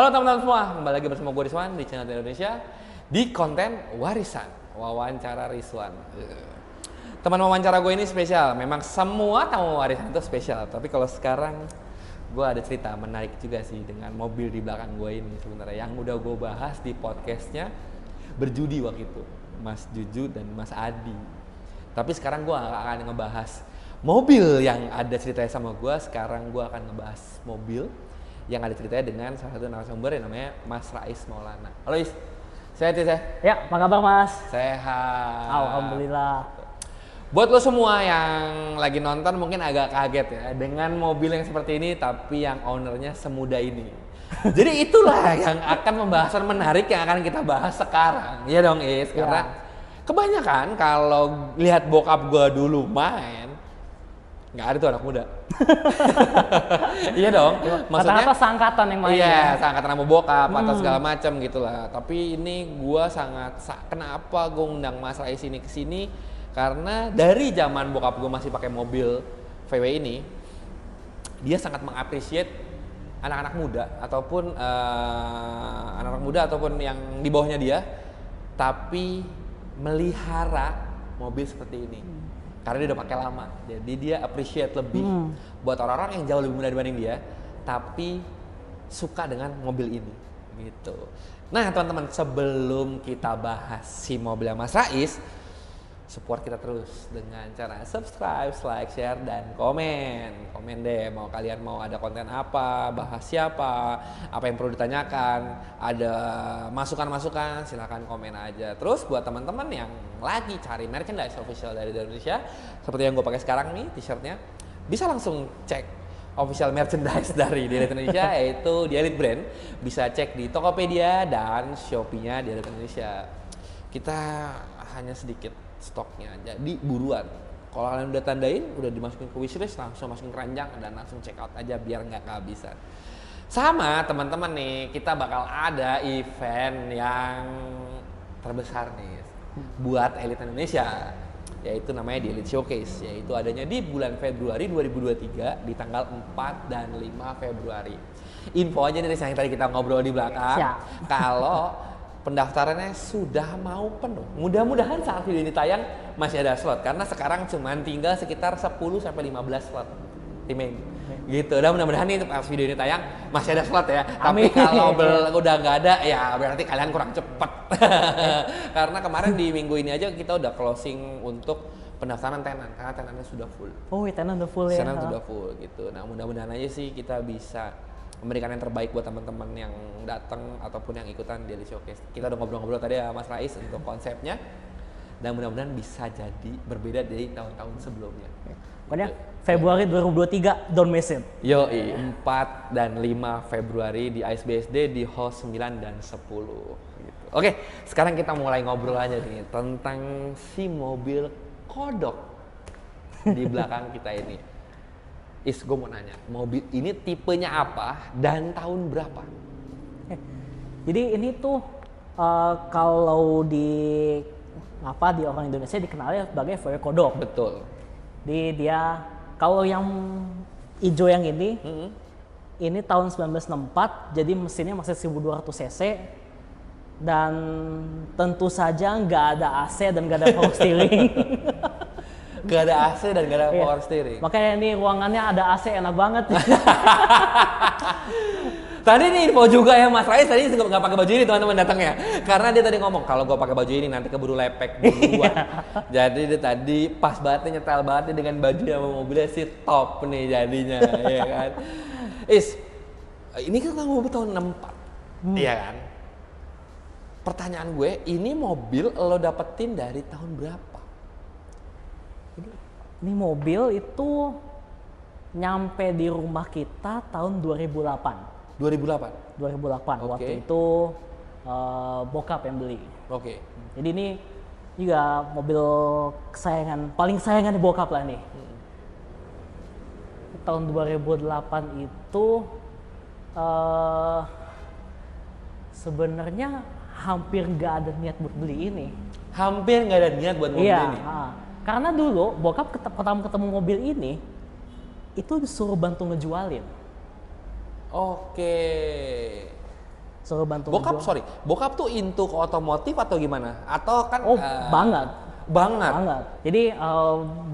Halo teman-teman semua, kembali lagi bersama gue Rizwan di channel Indonesia di konten Warisan, wawancara Rizwan. Teman wawancara gue ini spesial, memang semua tamu warisan itu spesial. Tapi kalau sekarang gue ada cerita menarik juga sih dengan mobil di belakang gue ini sebenarnya yang udah gue bahas di podcastnya berjudi waktu itu, Mas Juju dan Mas Adi. Tapi sekarang gue akan ngebahas mobil yang ada ceritanya sama gue. Sekarang gue akan ngebahas mobil yang ada ceritanya dengan salah satu narasumber yang namanya Mas Rais Maulana. Halo Is, sehat ya? Ya, apa kabar Mas? Sehat. Alhamdulillah. Buat lo semua yang lagi nonton mungkin agak kaget ya dengan mobil yang seperti ini tapi yang ownernya semuda ini. Jadi itulah yang akan pembahasan menarik yang akan kita bahas sekarang. Iya dong Is, karena kebanyakan kalau lihat bokap gua dulu main nggak ada tuh anak muda. Iya dong, maksudnya Rata-rata seangkatan yang main. iya, seangkatan sama bokap atau segala macam gitulah. Tapi ini gua kenapa gua undang Mas Rais ini ke sini? Karena dari zaman bokap gua masih pakai mobil VW ini, dia sangat mengapresiasi anak-anak muda ataupun anak-anak muda ataupun yang di bawahnya dia, tapi melihara mobil seperti ini. Karena dia udah pakai lama, jadi dia appreciate lebih buat orang-orang yang jauh lebih muda dibanding dia, tapi suka dengan mobil ini, gitu. Nah teman-teman, sebelum kita bahas si mobilnya Mas Rais, support kita terus dengan cara subscribe, like, share, dan komen. Komen deh, kalian mau ada konten apa, bahas siapa, apa yang perlu ditanyakan, ada masukan-masukan, silahkan komen aja. Terus buat teman-teman yang lagi cari merchandise official dari Indonesia, seperti yang gue pakai sekarang nih, t-shirtnya, bisa langsung cek official merchandise dari Elite Indonesia, yaitu di Elite Brand. Bisa cek di Tokopedia dan Shopee-nya di Elite Indonesia. Kita hanya sedikit stoknya, jadi buruan. Kalau kalian udah tandain, udah dimasukin ke wishlist, langsung masukin keranjang dan langsung check out aja biar nggak kehabisan. Sama teman-teman nih, kita bakal ada event yang terbesar nih buat Elite Indonesia, yaitu namanya di Elite Showcase, yaitu adanya di bulan Februari 2023 di tanggal 4 dan 5 Februari. Info aja dari yang tadi kita ngobrol di belakang. Kalau pendaftarannya sudah mau penuh. Mudah-mudahan saat video ini tayang masih ada slot, karena sekarang cuma tinggal sekitar 10-15 slot remaining. Gitu. Dan mudah-mudahan nih pas video ini tayang masih ada slot ya. Amin. Tapi kalau udah nggak ada ya berarti kalian kurang cepet. Karena kemarin di minggu ini aja kita udah closing untuk pendaftaran tenan, karena tenannya sudah full. Oh, tenan udah full ya. Tenan sudah full gitu. Nah, mudah-mudahan aja sih kita bisa memberikan yang terbaik buat teman-teman yang datang ataupun yang ikutan di Elite Showcase. Kita udah ngobrol-ngobrol tadi ya Mas Rais untuk konsepnya, dan mudah-mudahan bisa jadi berbeda dari tahun-tahun sebelumnya. Pokoknya Februari 2023, don't miss it. Yoi, 4 dan 5 Februari di ISBSD di hall 9 dan 10 gitu. Oke, sekarang kita mulai ngobrol aja nih tentang si mobil kodok di belakang kita ini. Is, gue mau nanya, mobil ini tipenya apa dan tahun berapa? Jadi ini tuh kalau di orang Indonesia dikenalnya sebagai VW kodok. Betul. Di dia kalau yang hijau yang ini tahun 1964, jadi mesinnya masih 1200 cc dan tentu saja nggak ada AC dan nggak ada power steering. Gak ada AC dan gak ada power steering. Makanya ini ruangannya ada AC, enak banget. Tadi nih info juga ya, Mas Rais tadi nggak pakai baju ini teman-teman datangnya, karena dia tadi ngomong kalau gue pakai baju ini nanti keburu lepek duluan. Jadi dia tadi pas banget, nyetel banget dengan baju sama mobilnya sih top nih jadinya, ya kan. Is, ini kan mobil tahun 64, iya kan? Pertanyaan gue, ini mobil lo dapetin dari tahun berapa? Ini mobil itu nyampe di rumah kita tahun 2008. 2008? 2008, waktu itu bokap yang beli. Oke. Jadi ini juga mobil kesayangan, paling kesayangan bokap lah nih. Tahun 2008 itu sebenarnya hampir nggak ada niat buat beli ini. Hampir nggak ada niat buat mobil ini? Karena dulu bokap pertama ketemu mobil ini itu disuruh bantu ngejualin. Oke. suruh bantu Bokap tuh into ke otomotif atau gimana? Atau kan Oh, banget. banget. Jadi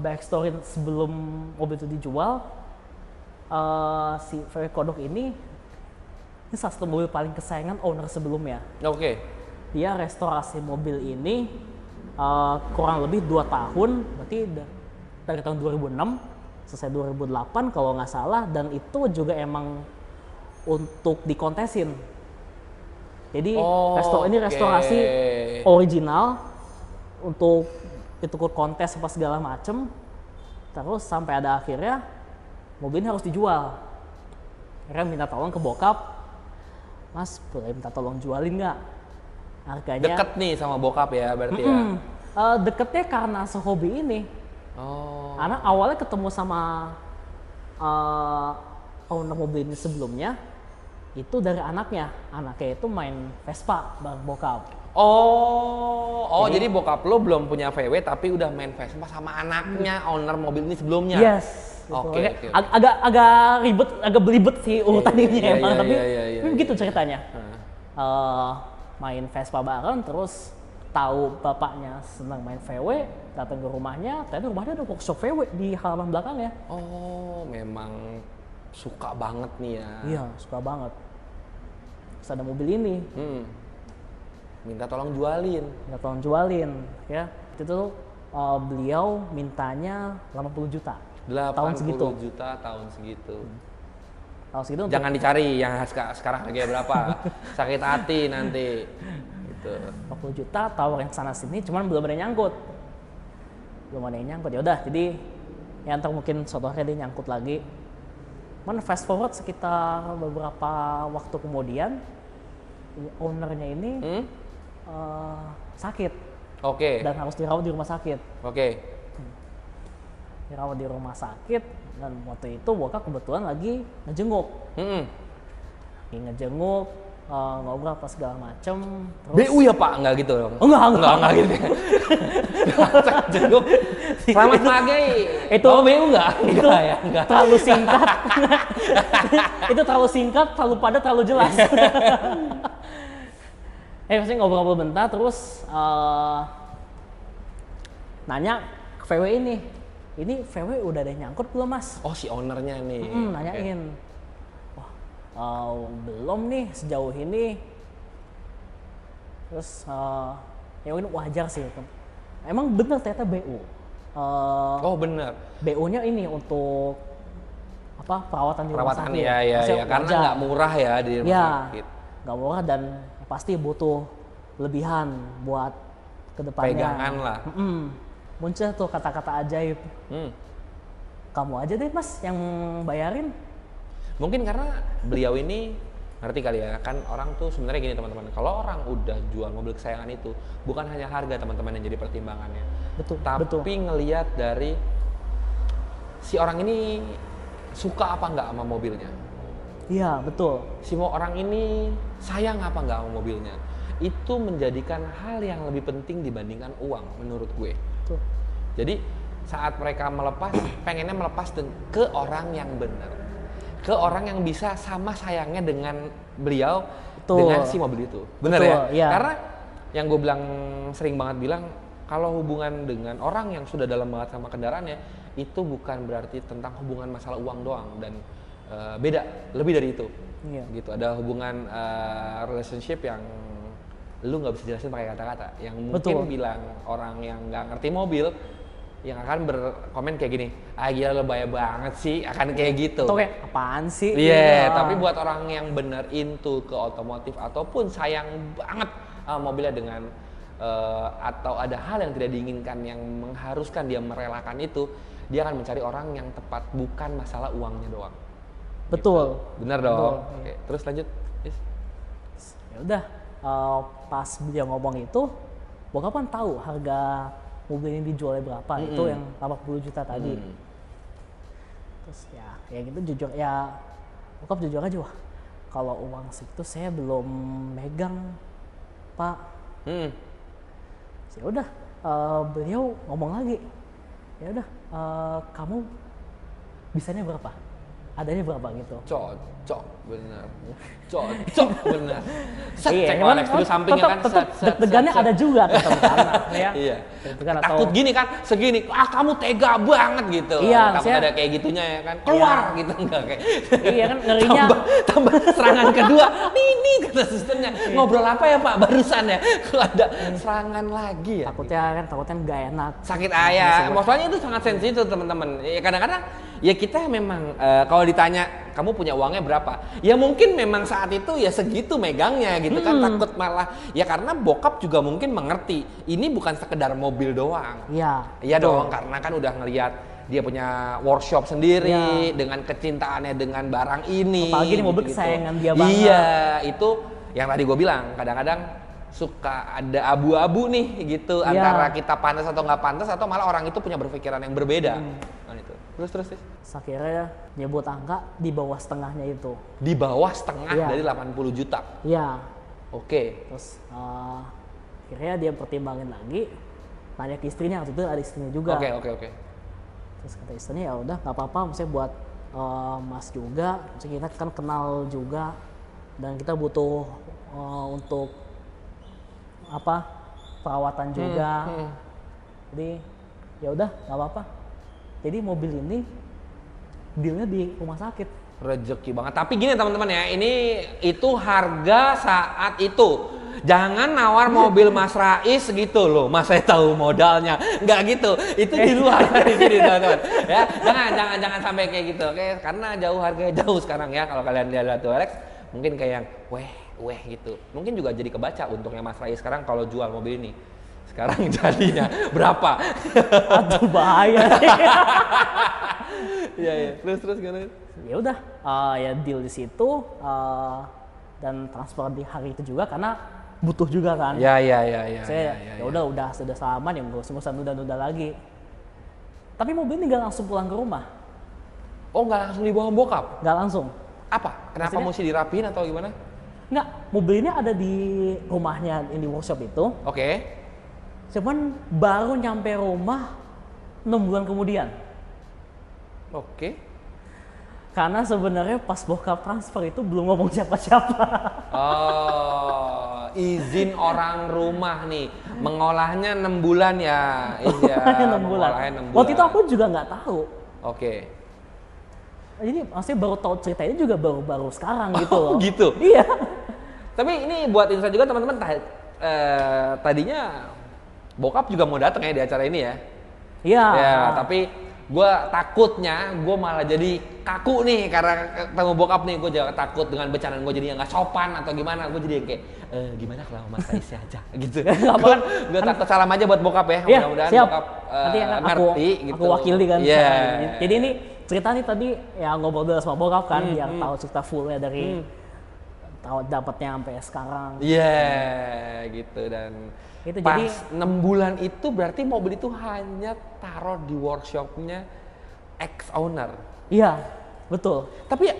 backstory sebelum mobil itu dijual, si VW Kodok ini salah satu mobil paling kesayangan owner sebelumnya. Oke. Dia restorasi mobil ini kurang lebih 2 tahun, berarti dari tahun 2006 selesai 2008 kalau nggak salah, dan itu juga emang untuk dikontesin. Jadi restorasi original untuk ikut kontes apa segala macem, terus sampai ada akhirnya mobil ini harus dijual. Akhirnya minta tolong ke bokap, Mas boleh minta tolong jualin nggak? Harganya deket nih sama bokap ya berarti ya? Deketnya karena sehobi ini. Karena awalnya ketemu sama owner mobil ini sebelumnya itu dari anaknya itu main Vespa bareng bokap. Jadi bokap lo belum punya VW tapi udah main Vespa sama anaknya owner mobil ini sebelumnya. Yes. Oke. Agak ribet, agak belibet sih urutan ini emang, tapi begitu ceritanya. Main Vespa bareng, terus tahu bapaknya senang main VW, datang ke rumahnya, ternyata rumahnya ada workshop VW di halaman belakangnya. Memang suka banget nih ya. Iya, suka banget. Terus ada mobil ini. Minta tolong jualin. Ya. Itu beliau mintanya 80 juta. 80 tahun segitu. juta tahun segitu. Tahun segitu Jangan dicari yang sekarang harganya berapa. Sakit hati nanti. Gitu. 40 juta tawarin sana sini, cuman belum ada yang nyangkut. Ya udah, jadi ya ntar mungkin suatu hari dia nyangkut lagi. Cuman fast forward sekitar beberapa waktu kemudian, ownernya ini sakit. Oke. Dan harus dirawat di rumah sakit. Oke. Dirawat di rumah sakit, dan waktu itu bokap kebetulan lagi ngejenguk. Ngobrol apa segala macem. BU ya Pak? Enggak gitu dong? Enggak gitu ya? Jenguk. Selamat pagi. Itu BU enggak? Itu Enggak. terlalu singkat. Itu terlalu singkat, terlalu padat, terlalu jelas. Pasti ngobrol-ngobrol bentar, terus nanya ke VW ini VW udah ada yang nyangkut belum Mas? Si ownernya nih. Nanyain. Belum nih sejauh ini. Terus ya ini wajar sih. Emang bener ternyata BU. Bener. BU-nya ini untuk perawatan di rumah sakit. Iya. Karena nggak murah ya di rumah sakit. Nggak murah, dan pasti butuh lebihan buat kedepannya. Pegangan lah. Muncul tuh kata-kata ajaib. Kamu aja deh Mas yang bayarin. Mungkin karena beliau ini ngerti kali ya, kan orang tuh sebenarnya gini teman-teman, kalau orang udah jual mobil kesayangan itu bukan hanya harga teman-teman yang jadi pertimbangannya. Tapi ngelihat dari si orang ini suka apa nggak sama mobilnya. Iya, betul. Si orang ini sayang apa nggak sama mobilnya. Itu menjadikan hal yang lebih penting dibandingkan uang menurut gue. Betul. Jadi saat mereka melepas, pengennya melepas ke orang yang benar. Ke orang yang bisa sama sayangnya dengan beliau. Betul. Dengan si mobil itu. Benar ya? Iya. Karena yang gue sering banget bilang, kalau hubungan dengan orang yang sudah dalam banget sama kendaraannya, itu bukan berarti tentang hubungan masalah uang doang, dan beda, lebih dari itu. Iya. Gitu, ada hubungan relationship yang lu nggak bisa jelasin pakai kata-kata. Yang mungkin bilang orang yang nggak ngerti mobil, yang akan berkomen kayak gini, gila lo bahaya banget sih, akan kayak gitu. Atau kayak apaan sih? Tapi buat orang yang bener into ke otomotif ataupun sayang banget mobilnya dengan atau ada hal yang tidak diinginkan yang mengharuskan dia merelakan itu, dia akan mencari orang yang tepat, bukan masalah uangnya doang. Betul. Gitu. Benar dong. Betul. Oke, terus lanjut. Ya udah, pas beliau ngomong itu, bokap kan tahu harga mobil ini dijualnya berapa, itu yang 80 juta tadi. Terus ya gitu jujur ya, bokap jujur aja, wah kalau uang segitu saya belum megang Pak. Ya udah, beliau ngomong lagi, ya udah, kamu bisanya berapa? adanya berapa gitu. Cocok bener. Cocok bener. Set, Iya, cek cuman Rolex dulu sampingnya kan. tetep deg-degannya ada juga tetap kan. Ya. Iya. Deg-degan atau Takut gini kan, segini, kamu tega banget gitu. Iya, Takut maksudnya- ada kayak gitunya ya kan. Keluar gitu enggak kayak. iya kan ngerinya tambah serangan kedua. Ini kata susternya. Ngobrol apa ya Pak barusan ya? Kalau ada serangan lagi ya. takutnya nggak enak. Sakit ayah. Maksudnya itu sangat sensitif teman-teman. Ya, kadang-kadang ya kita memang kalau ditanya kamu punya uangnya berapa? Ya mungkin memang saat itu ya segitu megangnya gitu kan, takut malah ya karena bokap juga mungkin mengerti ini bukan sekedar mobil doang. Iya. Iya betul. dong, karena kan udah ngelihat dia punya workshop sendiri dengan kecintaannya dengan barang ini. Apalagi ini mobil gitu-gitu. kesayangan dia banget. Iya, itu yang tadi gue bilang kadang-kadang suka ada abu-abu nih gitu antara kita pantas atau nggak pantas atau malah orang itu punya berpikiran yang berbeda. Nah, itu. Terus. Akhirnya nyebut angka di bawah setengahnya itu. Di bawah setengah Iya. dari 80 juta. Iya. Oke. Terus akhirnya dia pertimbangin lagi, tanya ke istrinya, waktu itu ada istrinya juga. Oke. Terus kata istrinya ya udah nggak apa-apa, maksudnya buat Mas juga, maksudnya kita kan kenal juga dan kita butuh untuk apa perawatan juga. Jadi ya udah nggak apa-apa. Jadi mobil ini dealnya di rumah sakit. Rezeki banget. Tapi gini teman-teman ya, itu harga saat itu. Jangan nawar mobil Mas Rais gitu loh. Mas saya tahu modalnya. Nggak gitu. Itu di luar dari sini teman-teman. Ya, jangan sampai kayak gitu. Oke, karena harganya jauh sekarang ya. Kalau kalian lihat Rolex, mungkin kayak yang weh gitu. Mungkin juga jadi kebaca untungnya Mas Rais sekarang kalau jual mobil ini. Sekarang jadinya berapa? Aduh bahaya. Iya. Terus gimana? Ya udah, ya deal di situ dan transfer di hari itu juga karena butuh juga kan. Ya. Saya ya udah sudah salaman ya nggak usah nunda-nunda lagi. Tapi mobil ini nggak langsung pulang ke rumah. Oh, nggak langsung dibawa bokap? Nggak langsung. Apa? Kenapa mesti dirapiin atau gimana? Nggak, mobil ini ada di rumahnya di workshop itu. Oke. Cuman baru nyampe rumah 6 bulan kemudian. Oke. Karena sebenarnya pas bokap transfer itu belum ngomong siapa-siapa. Oh, izin orang rumah nih. Mengolahnya 6 bulan ya. Iya. 6 bulan. Mengolahnya 6 bulan. Waktu itu aku juga nggak tahu. Oke. Jadi maksudnya baru tahu cerita ini juga baru sekarang gitu loh. Gitu. Iya. Tapi ini buat insight juga teman-teman. Tadinya bokap juga mau datang ya di acara ini ya. Iya. Ya, tapi gue takutnya gue malah jadi kaku nih karena ketemu bokap nih. Gue juga takut dengan bercandaan gue jadi nggak sopan atau gimana. Gue jadi kayak gimana kalau Mas Raisya aja gitu. Gue takut salam aja buat bokap ya. Iya, Mudah-mudahan siap. bokap Nanti ngerti gitu. Aku wakili kan. Iya. Jadi ini cerita nih tadi ya ngobrol dulu sama bokap kan biar tahu cerita fullnya dari tahu dapatnya sampai sekarang. Iya, gitu dan Itu pas jadi 6 bulan itu berarti mobil itu hanya taruh di workshopnya ex owner. iya, betul. Tapi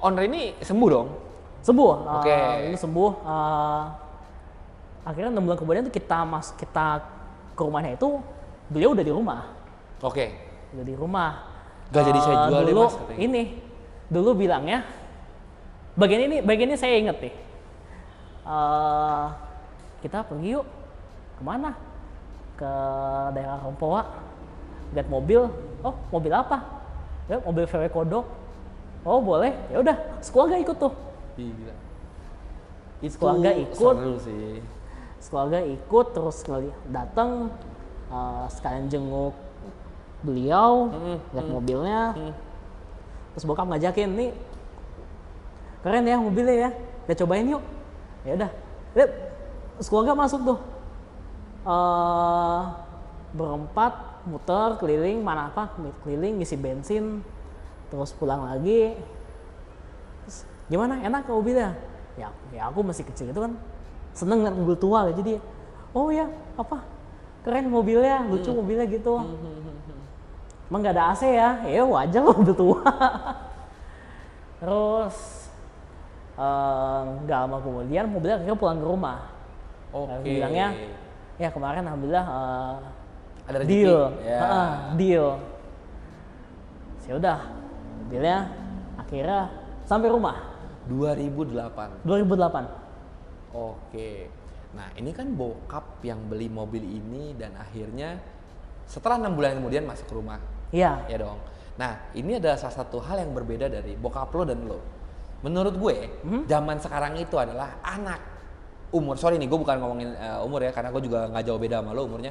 owner ini sembuh dong. Sembuh. Oke. Ini sembuh. Akhirnya 6 bulan kemudian tuh kita ke rumahnya itu beliau udah di rumah. Oke. Udah di rumah. Gak jadi saya jual deh dulu Mas katanya. ini dulu bilangnya bagian ini saya inget nih. Kita pergi yuk kemana? Ke daerah Rompowa, lihat mobil. Oh, mobil apa? Ya, mobil VW Kodok. Oh, boleh. Ya udah, sekeluarga ikut tuh. Gila. Sekeluarga ikut. Seru sih. Sekeluarga ikut terus datang sekalian jenguk beliau, lihat mobilnya. Terus bokap ngajakin, nih keren ya mobilnya ya, kita cobain yuk. Ya udah, lihat sekeluarga masuk tuh. Berempat muter keliling keliling ngisi bensin terus pulang lagi. Terus, gimana enak ke mobilnya? Ya aku masih kecil itu kan seneng liat mobil tua ya, jadi oh ya apa keren mobilnya, lucu mobilnya gitu. Emang nggak ada AC ya wajar lah mobil tua. Terus nggak lama kemudian mobilnya akhirnya pulang ke rumah. Oke. Bilangnya ya kemarin alhamdulillah Ada rezeki. deal, Ya. deal. Ya udah, mobilnya Akhirnya sampai rumah 2008. 2008. Oke. Nah, ini kan bokap yang beli mobil ini dan akhirnya setelah 6 bulan kemudian masuk ke rumah. Iya. Ya dong. Nah, ini adalah salah satu hal yang berbeda dari bokap lo dan lo. Menurut gue, zaman sekarang itu adalah anak umur, sorry nih, gue bukan ngomongin umur ya, karena gue juga nggak jauh beda sama lo umurnya.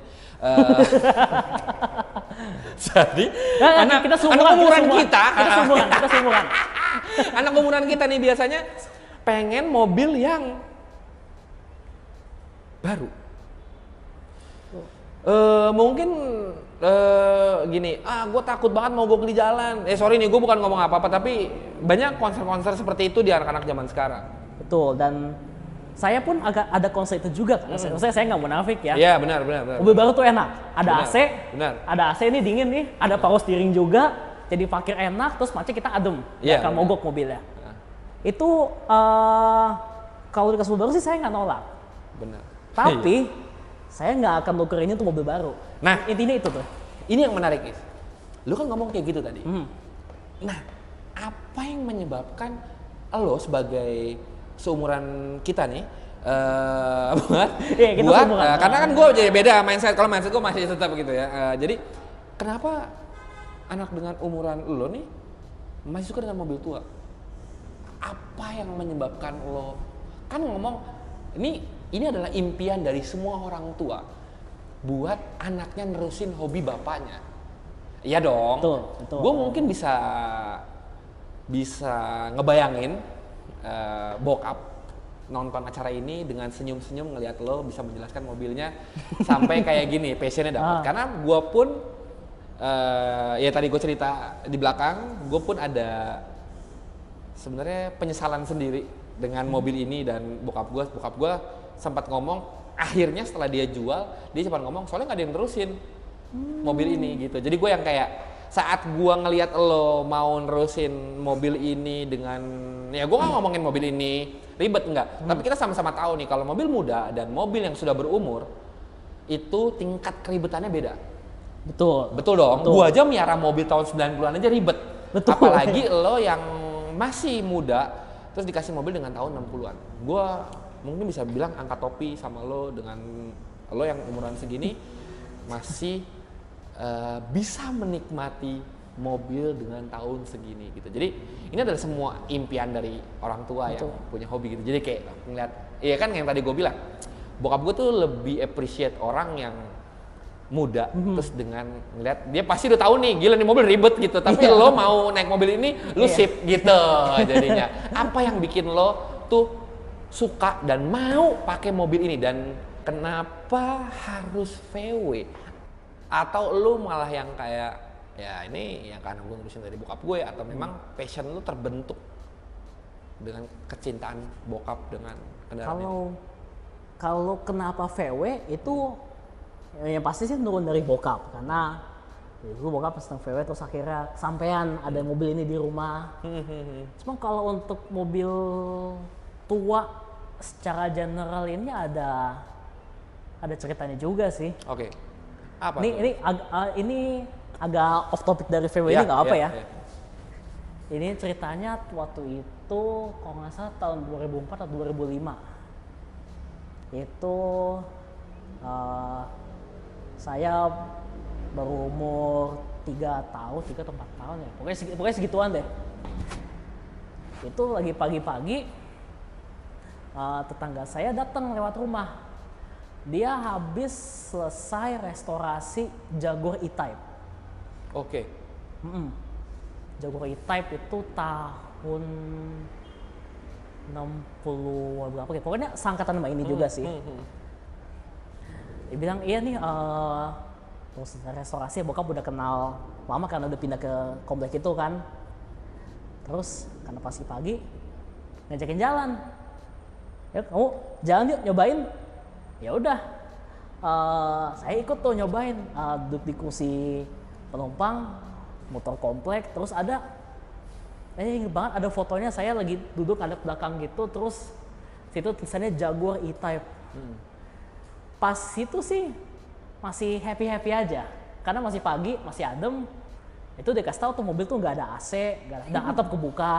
Jadi, Kita anak umuran kita, kita seumuran. anak umuran kita nih biasanya pengen mobil yang baru. Mungkin gini, gue takut banget mau gue di jalan. Sorry nih, gue bukan ngomong apa-apa, tapi banyak konser-konser seperti itu di anak-anak zaman sekarang. Betul, dan saya pun agak ada konsep itu juga kan. Saya nggak munafik ya. Iya, benar. Mobil baru tuh enak, ada Benar, AC, benar. ada AC ini dingin nih, ada power steering juga, jadi parkir enak, terus macet kita adem, Iya, nggak akan benar. mogok mobilnya. Itu kalau dikasih mobil baru sih saya nggak nolak, Benar. tapi saya nggak akan nuker ini untuk mobil baru. Nah, Intinya itu tuh. ini yang menarik, Is. Lu kan ngomong kayak gitu tadi. Hmm. Nah, apa yang menyebabkan lo sebagai seumuran kita nih, buat, Iya, kita seumuran. karena kan gue jadi beda mindset. Kalau mindset gue masih tetap gitu ya. Jadi, kenapa anak dengan umuran lo nih masih suka dengan mobil tua? Apa yang menyebabkan lo, kan ngomong ini adalah impian dari semua orang tua buat anaknya nerusin hobi bapaknya. Iya dong. Betul. Gue mungkin bisa ngebayangin bokap nonton acara ini dengan senyum-senyum ngelihat lo bisa menjelaskan mobilnya sampai kayak gini, passionnya dapat. Karena gue pun ya tadi gue cerita di belakang, gue pun ada sebenarnya penyesalan sendiri dengan mobil ini. Dan bokap gue sempat ngomong, akhirnya setelah dia jual, dia sempat ngomong soalnya nggak ada yang nerusin mobil ini gitu. Jadi gue yang kayak saat gue ngelihat lo mau nerusin mobil ini dengan, ya gue nggak ngomongin mobil ini ribet enggak, tapi kita sama-sama tahu nih kalau mobil muda dan mobil yang sudah berumur itu tingkat keribetannya beda. Betul dong. Betul. Gua aja miara mobil tahun 90-an aja ribet. Betul. Apalagi lo yang masih muda terus dikasih mobil dengan tahun 60-an. Gua mungkin bisa bilang angkat topi sama lo dengan lo yang umuran segini masih bisa menikmati mobil dengan tahun segini gitu. Jadi ini adalah semua impian dari orang tua yang punya hobi gitu. Jadi kayak ngeliat, iya kan yang tadi gue bilang, bokap gue tuh lebih appreciate orang yang muda terus dengan ngeliat dia pasti udah tahu nih gila nih mobil ribet gitu, tapi lo mau naik mobil ini lu sip gitu jadinya. Apa yang bikin lo tuh suka dan mau pakai mobil ini, dan kenapa harus VW? Atau lo malah yang kayak ya ini yang karena gue ngurusin dari bokap gue, atau memang passion lo terbentuk dengan kecintaan bokap dengan kendaraan ini? Kalau kenapa VW itu yang pasti sih turun dari bokap, karena dulu bokap senang VW terus akhirnya kesampean ada mobil ini di rumah. Cuma kalau untuk mobil tua secara general ini ada ceritanya juga sih. Oke. Apa ini agak off topic dari VW ini nggak apa ya. Ini ceritanya waktu itu kalau nggak salah tahun 2004 atau 2005 itu saya baru umur 3 atau 4 tahun ya, pokoknya segituan deh. Itu lagi pagi-pagi tetangga saya datang lewat rumah. Dia habis selesai restorasi Jaguar E-Type. Oke. Jaguar E-Type itu tahun 60 berapa gitu. Pokoknya seangkatan sama ini juga sih. Dia bilang, iya nih terus restorasi, bokap udah kenal lama karena udah pindah ke komplek itu kan. Terus karena pagi-pagi ngajakin jalan. Ya kamu jalan yuk nyobain. Ya udah, saya ikut tuh nyobain, duduk di kursi penumpang, motor komplek, terus ada, inget banget ada fotonya saya lagi duduk ada belakang gitu, terus situ tulisannya Jaguar E-Type. Pas itu sih masih happy aja, karena masih pagi, masih adem, Itu dikasih tahu tuh mobil tuh nggak ada AC, nggak ada, dan atap kebuka.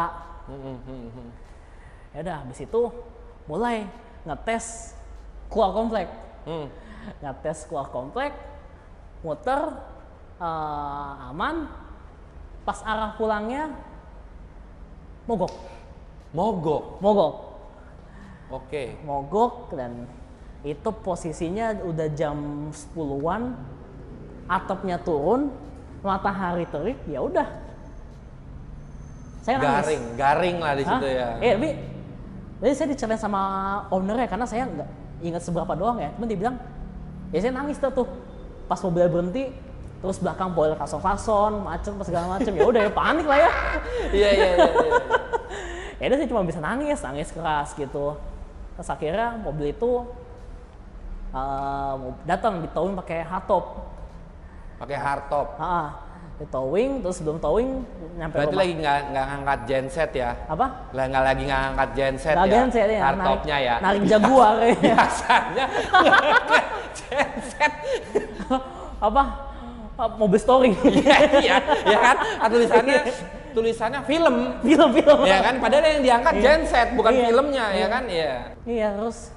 Ya udah, habis itu mulai ngetes keluar komplek. Ngetes keluar komplek, muter, aman. Pas arah pulangnya mogok. Mogok. Oke. Mogok, dan itu posisinya udah jam 10-an, atapnya turun, matahari terik, ya udah. Saya nangis. Garing lah di situ ya. Tapi jadi saya diceritain sama ownernya karena saya nggak ingat seberapa doang ya. Cuman dia bilang, ya saya nangis tuh. Pas mobilnya berhenti, terus belakang boiler klakson, macet, segala macem. Ya udah ya panik lah ya. Iya. Ya udah, saya cuma bisa nangis keras gitu. Terus akhirnya mobil itu datang ditowing pakai hardtop. Pakai hardtop. Ditowing, terus sebelum towing nyampe Berarti rumah. lagi nggak ngangkat genset ya? Apa? Nggak lagi ngangkat genset Nggak ya? genset ya, Hardtopnya ya? Narik Jaguar ya. Biasanya ngangkat genset. Apa? Mobil story. Iya kan? Tulisannya film. Film. Ya kan? Padahal yang diangkat genset, bukan filmnya, ya kan? Iya. Iya, terus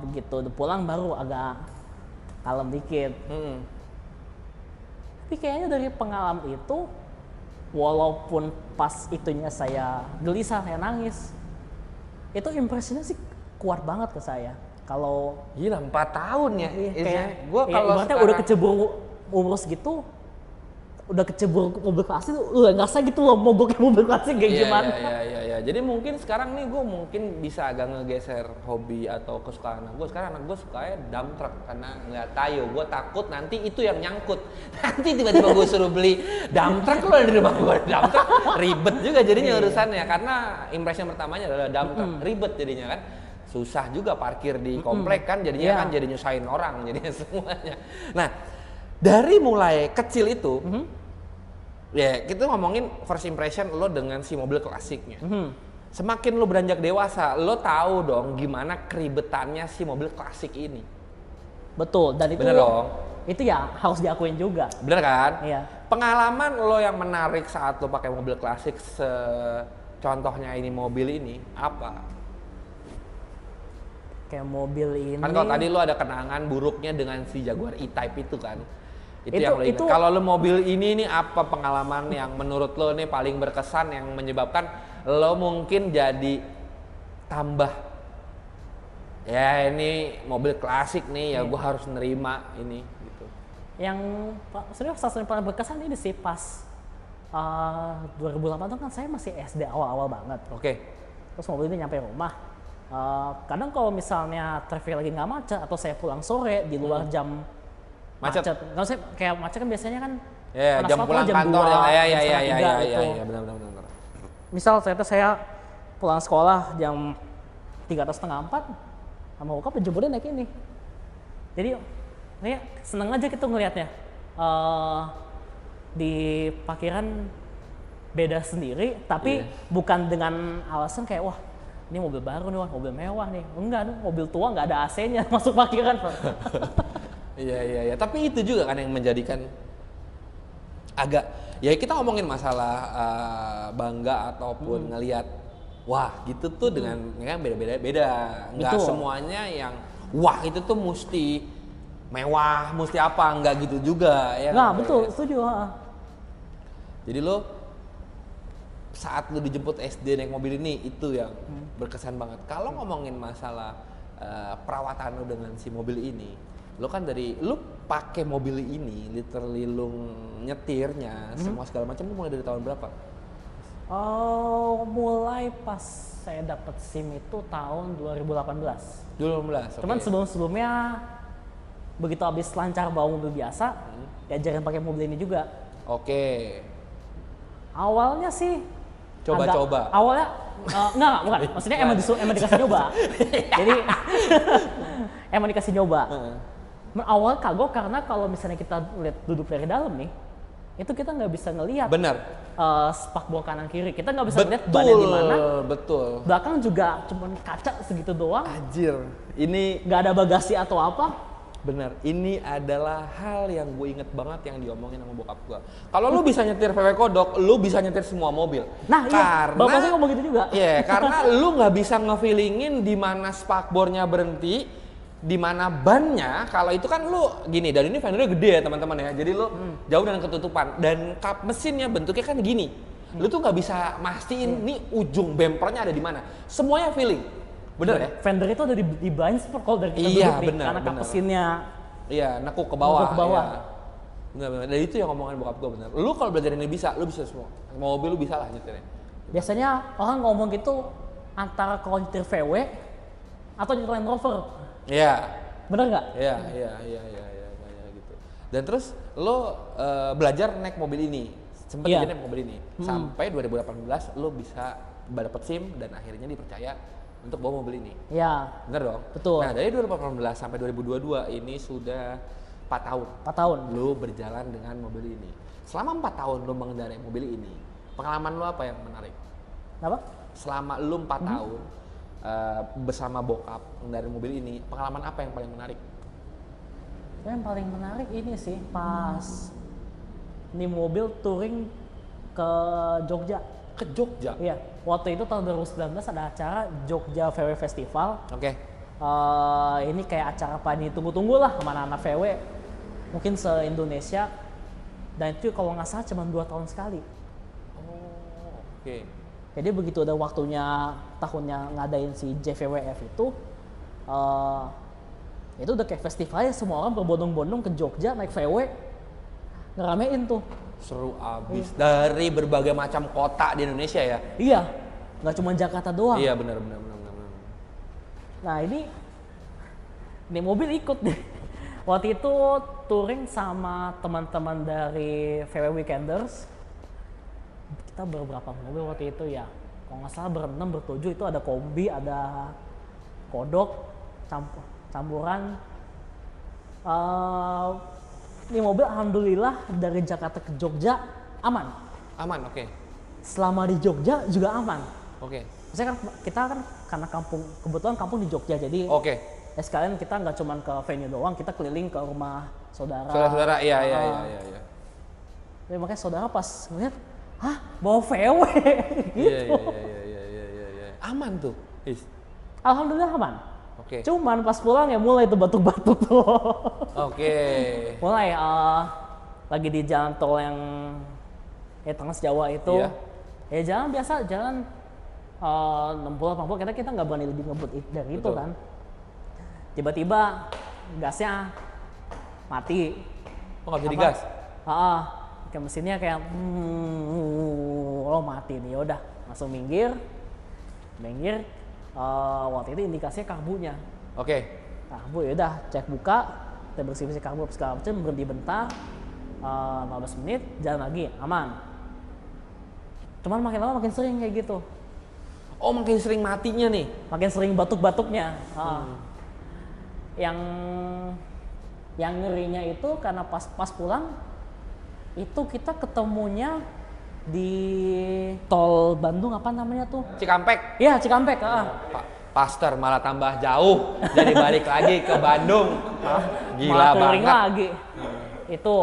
begitu udah pulang baru agak kalem dikit. Tapi kayaknya dari pengalaman itu, walaupun pas itunya saya gelisah, saya nangis, itu impresinya sih kuat banget ke saya. Kalau gila 4 tahun ya. kayak Gua kalau ibaratnya udah kecebur umur segitu, udah kecebur mobil klasik tuh, ngerasa gitu loh mogoknya mobil klasik kayak gimana. Iya. Jadi mungkin sekarang nih gue mungkin bisa agak ngegeser hobi atau kesukaan anak gue. Sekarang anak gue sukanya dump truck karena ngeliat tayo. Gue takut nanti itu yang nyangkut. Nanti tiba-tiba gue suruh beli dump truck, lo ada di rumah gue dump truck, ribet juga jadinya urusannya. Karena impression pertamanya adalah dump truck, ribet jadinya kan. Susah juga parkir di komplek kan, jadinya kan jadi nyusahin orang jadinya semuanya. Nah, dari mulai kecil itu, ya kita ngomongin first impression lo dengan si mobil klasiknya. Semakin lo beranjak dewasa, lo tahu dong gimana keribetannya si mobil klasik ini. Betul, dan itu Bener dong? Itu ya harus diakuin juga. Bener kan? Iya. Pengalaman lo yang menarik saat lo pakai mobil klasik, contohnya ini mobil ini, apa? Kayak mobil ini. Kan kalau tadi lo ada kenangan buruknya dengan si Jaguar E-Type itu kan? Itu yang lo ingat. itu- Kalau lo mobil ini nih apa pengalaman yang menurut lo nih paling berkesan yang menyebabkan lo mungkin jadi tambah, ya ini mobil klasik nih ya gue harus nerima ini gitu. Yang sebenarnya salah satu yang paling berkesan ini sih pas 2008 kan saya masih SD awal-awal banget. Oke. Terus mobil ini nyampe rumah. Kadang kalau misalnya traffic lagi nggak macet atau saya pulang sore di luar jam Macet. Nggak usah kayak macet kan biasanya kan. Ya, anak jam sekolah pulang jam kantor 2, ya, jam setengah 3 gitu. benar. Misal ternyata saya pulang sekolah jam 3:30, 4 sama bokap jemputnya naik ini. Jadi kayak seneng aja gitu ngelihatnya. Di parkiran beda sendiri, tapi bukan dengan alasan kayak wah ini mobil baru nih, wah mobil mewah nih. Enggak, mobil tua nggak ada AC-nya masuk parkiran. Iya. Tapi itu juga kan yang menjadikan agak, ya kita ngomongin masalah bangga ataupun ngelihat wah gitu tuh dengan ya kan beda-beda. Nggak Betul. semuanya yang wah itu tuh mesti mewah, mesti apa, nggak gitu juga ya. Nah, betul, setuju. Jadi lo saat lo dijemput SD naik mobil ini itu yang berkesan banget. Kalau ngomongin masalah perawatan lo dengan si mobil ini, lo kan dari lo pakai mobil ini literally lo nyetirnya semua segala macam, lo mulai dari tahun berapa? Mulai pas saya dapat SIM itu tahun 2018. 2018. Cuman sebelum-sebelumnya begitu habis lancar bawa mobil biasa, diajarin pakai mobil ini juga. Oke. Awalnya sih Coba-coba. Awalnya enggak, bukan. Maksudnya emang dikasih nyoba. Jadi emang dikasih nyoba. Awal kagok karena kalau misalnya kita lihat duduk dari dalam nih, itu kita nggak bisa ngelihat. Bener. Spakbor kanan kiri. Kita nggak bisa lihat bannya di mana. Betul. Belakang juga cuma kaca segitu doang. Anjir. Ini Nggak ada bagasi atau apa. Bener, ini adalah hal yang gue inget banget yang diomongin sama bokap gue. Kalau lu bisa nyetir VW Kodok, lu bisa nyetir semua mobil. Nah iya, bapak saya ngomong gitu juga. Iya, karena lu nggak bisa ngefeelingin di mana spakbornya berhenti, di mana bannya. Kalau itu kan lu gini, dan ini fendernya gede ya teman-teman ya. Jadi lu jauh dan ketutupan. Dan kap mesinnya bentuknya kan gini. Lu tuh nggak bisa mastiin nih ujung bempernya ada di mana. Semuanya feeling. Bener ya? Fender itu ada di blind spot kalau dari kita Iya, duduk nih, bener, karena bener. kapesinnya Iya, nekuk ke bawah. nekuk ke bawah. Iya. Bener. Dan itu yang ngomongan bokap gue bener. Lu kalau belajar ini bisa, lu bisa semua. Mobil lu bisa lah nyetirnya. Biasanya orang ngomong gitu antara kalau nyetir VW atau nyetir Land Rover. Iya. Bener nggak? Iya, gitu. Dan terus lo belajar naik mobil ini, sempet Iya. naik mobil ini, sampai 2018 lo bisa dapet SIM dan akhirnya dipercaya untuk bawa mobil ini. Iya. Bener dong? Betul. Nah dari 2018 sampai 2022 ini sudah 4 tahun. 4 tahun. Lo berjalan dengan mobil ini. Selama 4 tahun lo mengendarai mobil ini, pengalaman lo apa yang menarik? Apa? Selama lo 4 tahun bersama bokap mengendarai mobil ini, pengalaman apa yang paling menarik? Yang paling menarik ini sih pas ini mobil touring ke Jogja. Ke Jogja? Iya, waktu itu tahun 2019 ada acara Jogja VW Festival. Oke. Ini kayak acara paling ditunggu-tunggu lah sama anak-anak VW. Mungkin se-Indonesia. Dan itu kalau nggak salah cuma 2 tahun sekali. Oh, oke. Jadi begitu ada waktunya tahunnya ngadain si JVWF itu udah kayak festivalnya, semua orang berbondong-bondong ke Jogja naik VW, ngeramein tuh. Seru abis. Dari berbagai macam kota di Indonesia ya? Iya, nggak cuma Jakarta doang. Iya benar. Nah ini mobil ikut deh. Waktu itu touring sama teman-teman dari VW Weekenders. Kita berberapa mobil waktu itu ya? Kalau nggak salah berenam, bertujuh, itu ada kombi, ada kodok, campuran. Ini mobil alhamdulillah dari Jakarta ke Jogja aman. Aman, oke. Selama di Jogja juga aman. Oke. Maksudnya kan kita kan karena kebetulan kampung di Jogja, jadi Oke. sekalian kita nggak cuma ke venue doang, kita keliling ke rumah saudara. Saudara-saudara, iya. Jadi makanya saudara pas ngeliat, hah bawa VW gitu. Iya. Aman tuh. Alhamdulillah aman. Oke. Cuman pas pulang ya mulai tuh batuk-batuk tuh. Oke. Mulai lagi di jalan tol yang Trans Jawa itu. Iya. Ya jalan biasa, jalan 60-80, kita nggak berani lebih ngebut dari itu kan. Tiba-tiba gasnya mati. Oh nggak bisa digas? Kayak mesinnya kayak mati nih, yaudah langsung minggir. Waktu itu indikasinya karbunya. Oke. Karbu ya udah cek buka, kita bersih-bersih karbu segala macam, berhenti bentar, 15 menit, jalan lagi, aman. Cuman makin lama makin sering kayak gitu. Oh makin sering matinya nih? Makin sering batuk-batuknya. Yang ngerinya itu karena pas pulang, itu kita ketemunya di tol Bandung, apa namanya tuh? Cikampek? Iya, Cikampek. Pastor malah tambah jauh, jadi balik lagi ke Bandung. Gila malah touring banget. lagi. Itu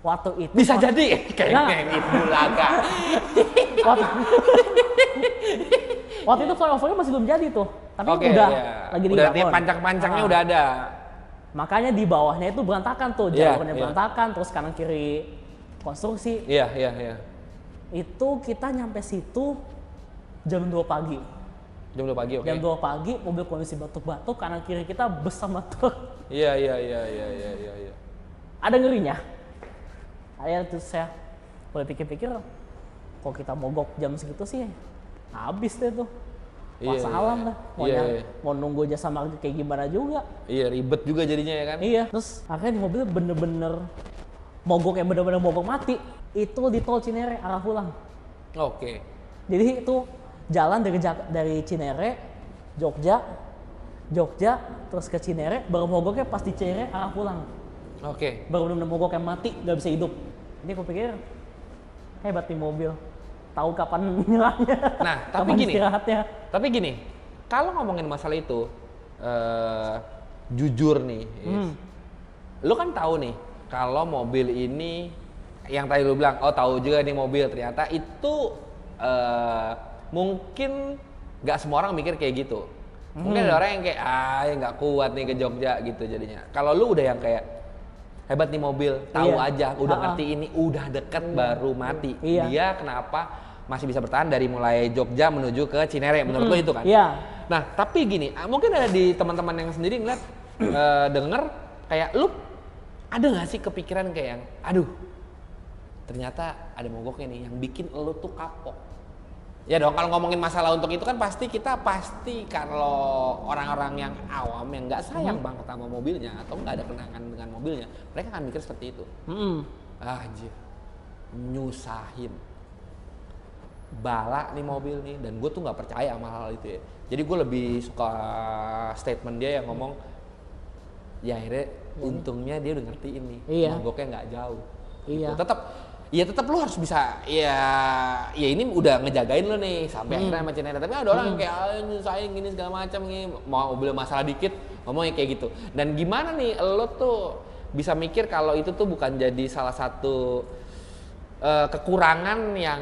waktu itu Bisa jadi kayak itu laga. waktu itu flyovernya masih belum jadi tuh, tapi Oke, udah iya. lagi Udah dibangun. pancang-pancangnya udah ada. Makanya di bawahnya itu berantakan tuh, Iya, jalurnya iya. berantakan, terus kanan kiri konstruksi. Iya. Itu kita nyampe situ jam 2 pagi. Jam 2 pagi, oke. Jam 2 pagi, mobil kondisi batuk-batuk, kanan kiri kita bersama truk. Iya. Ada ngerinya. Akhirnya terus saya boleh pikir-pikir, kalau kita mogok jam segitu sih habis deh tuh. Iya, Wassalam dah. Iya. Mau nunggu jasa marga kayak gimana juga. Iya, ribet juga jadinya ya kan? Iya. Terus akhirnya di mobil bener-bener mogok, yang bener-bener mogok mati. Itu di tol Cinere arah pulang. Oke. Jadi itu jalan dari Cinere, Jogja, terus ke Cinere, baru mogoknya pas di Cinere arah pulang. Oke. Baru bener-bener mogok yang mati, nggak bisa hidup. Ini aku pikir hebat nih mobil, tahu kapan nyerahnya. Nah, tapi kapan gini. istirahatnya. Tapi gini, kalau ngomongin masalah itu, jujur nih, lu kan tahu nih kalau mobil ini yang tadi lu bilang, oh tahu juga nih mobil, ternyata itu mungkin nggak semua orang mikir kayak gitu. Mungkin ada orang yang kayak ya nggak kuat nih ke Jogja gitu jadinya. Kalau lu udah yang kayak hebat nih mobil, tahu aja, udah ngerti ini, udah deket baru mati. Dia kenapa masih bisa bertahan dari mulai Jogja menuju ke Cinere, menurut lu itu kan? Nah, tapi gini, mungkin ada di teman-teman yang sendiri ngeliat, denger kayak lu ada nggak sih kepikiran kayak yang, aduh, ternyata ada mogoknya nih yang bikin lu tuh kapok. Ya dong, kalau ngomongin masalah untuk itu kan pasti kalau orang-orang yang awam yang nggak sayang banget sama mobilnya atau nggak ada kenangan dengan mobilnya, mereka akan mikir seperti itu. Anjir, nyusahin, bala nih mobil nih, dan gue tuh nggak percaya sama hal itu ya. Jadi gue lebih suka statement dia yang ngomong, ya akhirnya untungnya dia udah ngerti ini, mogoknya nggak jauh. Gitu. Tetap lu harus bisa, ya ini udah ngejagain lu nih sampai akhirnya sama Cinere. Tapi ada orang yang kayak nyusahin gini segala macam nih, mau mobil masalah dikit ngomongnya kayak gitu. Dan gimana nih lu tuh bisa mikir kalau itu tuh bukan jadi salah satu kekurangan yang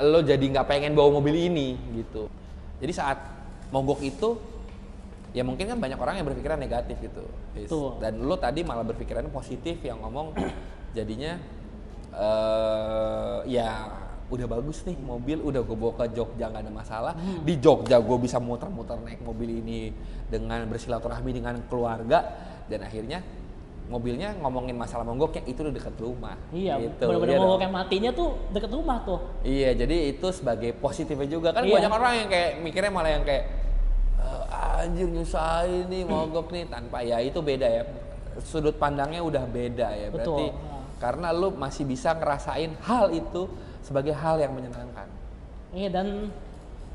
lo jadi nggak pengen bawa mobil ini gitu. Jadi saat mogok itu, ya mungkin kan banyak orang yang berpikiran negatif gitu. Dan lo tadi malah berpikiran positif yang ngomong jadinya ya udah bagus nih mobil, udah gue bawa ke Jogja nggak ada masalah. Di Jogja gue bisa muter-muter naik mobil ini dengan bersilaturahmi dengan keluarga, dan akhirnya mobilnya ngomongin masalah mogoknya itu udah deket rumah. Gitu. Bener-bener mogoknya matinya tuh deket rumah tuh. Iya, jadi itu sebagai positifnya juga kan. Banyak orang yang kayak mikirnya malah yang kayak anjir nyusahin nih mogok nih, tanpa, ya itu beda ya, sudut pandangnya udah beda ya. Berarti karena lu masih bisa ngerasain hal itu sebagai hal yang menyenangkan. Iya, dan